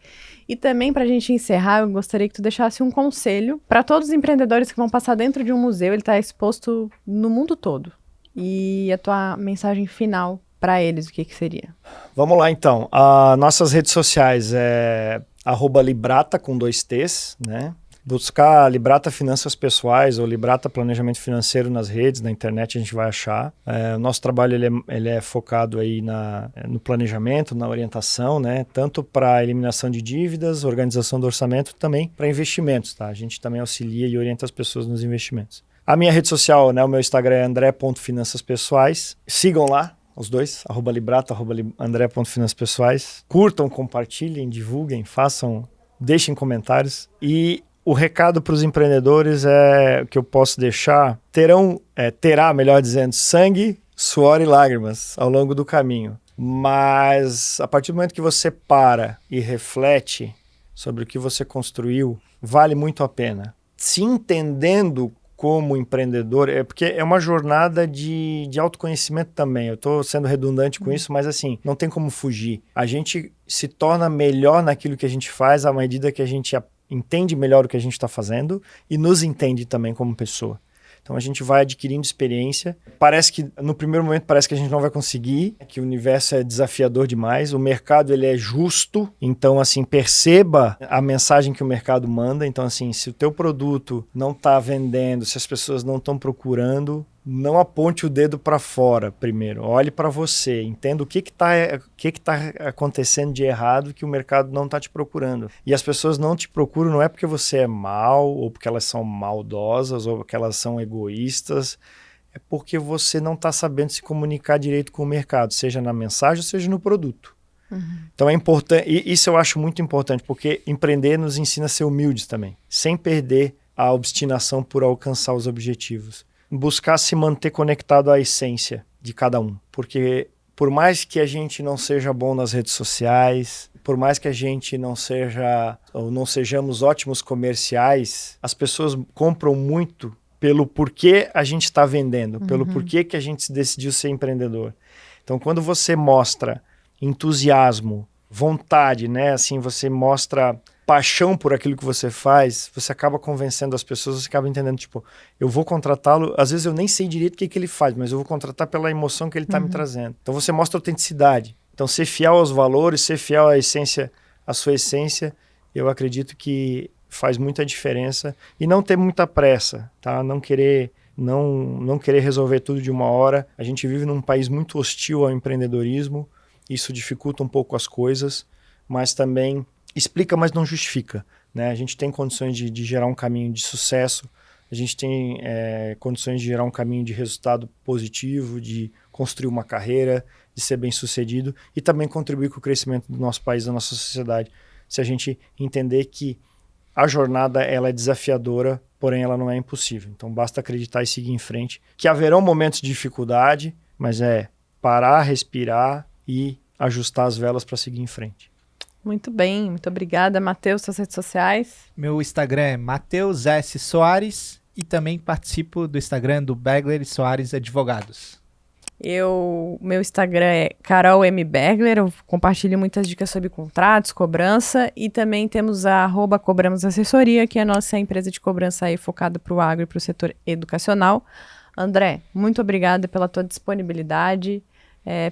E também, para a gente encerrar, eu gostaria que tu deixasse um conselho para todos os empreendedores que vão passar dentro de um museu. Ele está exposto no mundo todo. E a tua mensagem final para eles, o que seria? Vamos lá, então. Nossas redes sociais é @Librata com 2 T's, né? Buscar Librata Finanças Pessoais ou Librata Planejamento Financeiro nas redes, na internet a gente vai achar. O nosso trabalho ele é focado aí no planejamento, na orientação, né? Tanto para eliminação de dívidas, organização do orçamento, também para investimentos, tá? A gente também auxilia e orienta as pessoas nos investimentos. A minha rede social, né? O meu Instagram é andré.finançaspessoais. Sigam lá, os dois, @Librata, @André.finançaspessoais. Curtam, compartilhem, divulguem, deixem comentários. E o recado para os empreendedores que eu posso deixar, terá, melhor dizendo, sangue, suor e lágrimas ao longo do caminho. Mas a partir do momento que você para e reflete sobre o que você construiu, vale muito a pena. Se entendendo como empreendedor, porque é uma jornada de autoconhecimento também. Eu estou sendo redundante com isso, mas assim, não tem como fugir. A gente se torna melhor naquilo que a gente faz à medida que a gente entende melhor o que a gente está fazendo e nos entende também como pessoa. Então a gente vai adquirindo experiência. Parece que, no primeiro momento, parece que a gente não vai conseguir, que o universo é desafiador demais. O mercado, ele é justo. Então, assim, perceba a mensagem que o mercado manda. Então, assim, se o teu produto não está vendendo, se as pessoas não estão procurando, não aponte o dedo para fora primeiro. Olhe para você. Entenda o que tá acontecendo de errado que o mercado não está te procurando. E as pessoas não te procuram não é porque você é mal, ou porque elas são maldosas, ou porque elas são egoístas. É porque você não está sabendo se comunicar direito com o mercado, seja na mensagem, seja no produto. Então é importante, e isso eu acho muito importante, porque empreender nos ensina a ser humildes também, sem perder a obstinação por alcançar os objetivos. Buscar se manter conectado à essência de cada um. Porque por mais que a gente não seja bom nas redes sociais, por mais que a gente não sejamos ótimos comerciais, as pessoas compram muito pelo porquê a gente está vendendo, pelo porquê que a gente decidiu ser empreendedor. Então, quando você mostra entusiasmo, vontade, né? Assim, você mostra paixão por aquilo que você faz, você acaba convencendo as pessoas, você acaba entendendo, tipo, eu vou contratá-lo, às vezes eu nem sei direito o que ele faz, mas eu vou contratar pela emoção que ele está me trazendo. Então você mostra autenticidade. Então ser fiel aos valores, ser fiel à essência, à sua essência, eu acredito que faz muita diferença. E não ter muita pressa, tá? Não querer resolver tudo de uma hora. A gente vive num país muito hostil ao empreendedorismo, isso dificulta um pouco as coisas, mas também explica, mas não justifica, né? A gente tem condições de gerar um caminho de sucesso, a gente tem condições de gerar um caminho de resultado positivo, de construir uma carreira, de ser bem-sucedido e também contribuir com o crescimento do nosso país, da nossa sociedade. Se a gente entender que a jornada ela é desafiadora, porém ela não é impossível. Então basta acreditar e seguir em frente, que haverão momentos de dificuldade, mas é parar, respirar e ajustar as velas para seguir em frente. Muito bem, muito obrigada. Matheus, suas redes sociais? Meu Instagram é Matheus S. Soares e também participo do Instagram do Begler e Soares Advogados. Meu Instagram é Carol M. Begler, eu compartilho muitas dicas sobre contratos, cobrança e também temos a @Cobramos Assessoria, que é a nossa empresa de cobrança aí focada para o agro e para o setor educacional. André, muito obrigada pela tua disponibilidade.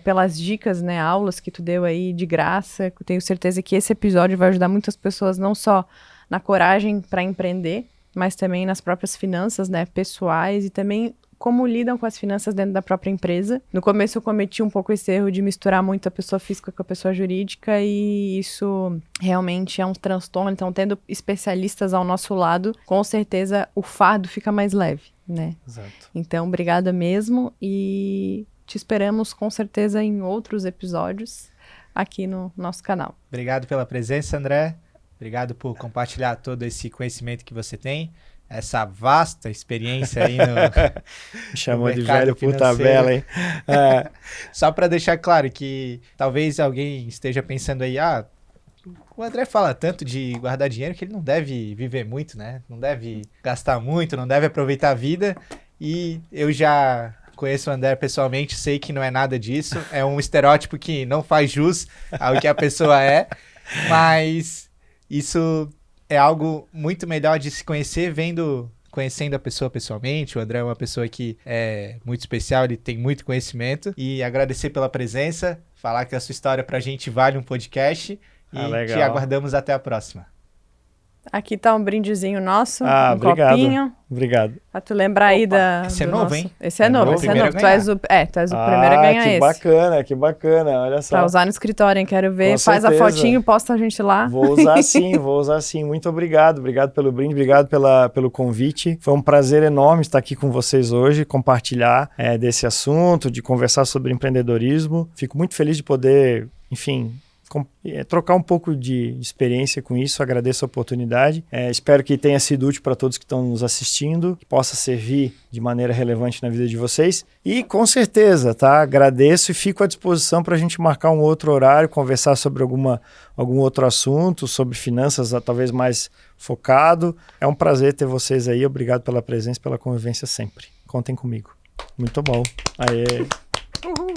Pelas dicas, né, aulas que tu deu aí de graça. Eu tenho certeza que esse episódio vai ajudar muitas pessoas não só na coragem para empreender, mas também nas próprias finanças, né, pessoais e também como lidam com as finanças dentro da própria empresa. No começo eu cometi um pouco esse erro de misturar muito a pessoa física com a pessoa jurídica e isso realmente é um transtorno. Então, tendo especialistas ao nosso lado, com certeza o fardo fica mais leve, né? Exato. Então, obrigada mesmo e te esperamos com certeza em outros episódios aqui no nosso canal. Obrigado pela presença, André. Obrigado por compartilhar todo esse conhecimento que você tem, essa vasta experiência aí no Me chamou no de mercado velho por financeiro. tabela, hein? Só para deixar claro que talvez alguém esteja pensando aí, o André fala tanto de guardar dinheiro que ele não deve viver muito, né? Não deve gastar muito, não deve aproveitar a vida. E eu já conheço o André pessoalmente, sei que não é nada disso. É um estereótipo que não faz jus ao que a pessoa é. Mas isso é algo muito melhor de se conhecer conhecendo a pessoa pessoalmente. O André é uma pessoa que é muito especial, ele tem muito conhecimento. E agradecer pela presença, falar que a sua história pra gente vale um podcast. E legal. te aguardamos até a próxima. Aqui tá um brindezinho nosso, obrigado. copinho. Obrigado. Pra tu lembrar aí da... Esse é do novo, nosso... hein? Esse é novo, esse é novo. Tu és o primeiro a ganhar esse. Que bacana, olha só. Pra usar no escritório, hein? Quero ver. Com Faz certeza. a fotinho, posta a gente lá. Vou usar sim. Muito obrigado. Obrigado pelo brinde, obrigado pelo convite. Foi um prazer enorme estar aqui com vocês hoje, compartilhar desse assunto, de conversar sobre empreendedorismo. Fico muito feliz de poder, enfim, trocar um pouco de experiência com isso. Agradeço a oportunidade. Espero que tenha sido útil para todos que estão nos assistindo, que possa servir de maneira relevante na vida de vocês. E com certeza, tá? Agradeço e fico à disposição para a gente marcar um outro horário, conversar sobre algum outro assunto, sobre finanças, talvez mais focado. É um prazer ter vocês aí. Obrigado pela presença e pela convivência sempre. Contem comigo. Muito bom. Aê! Uhul.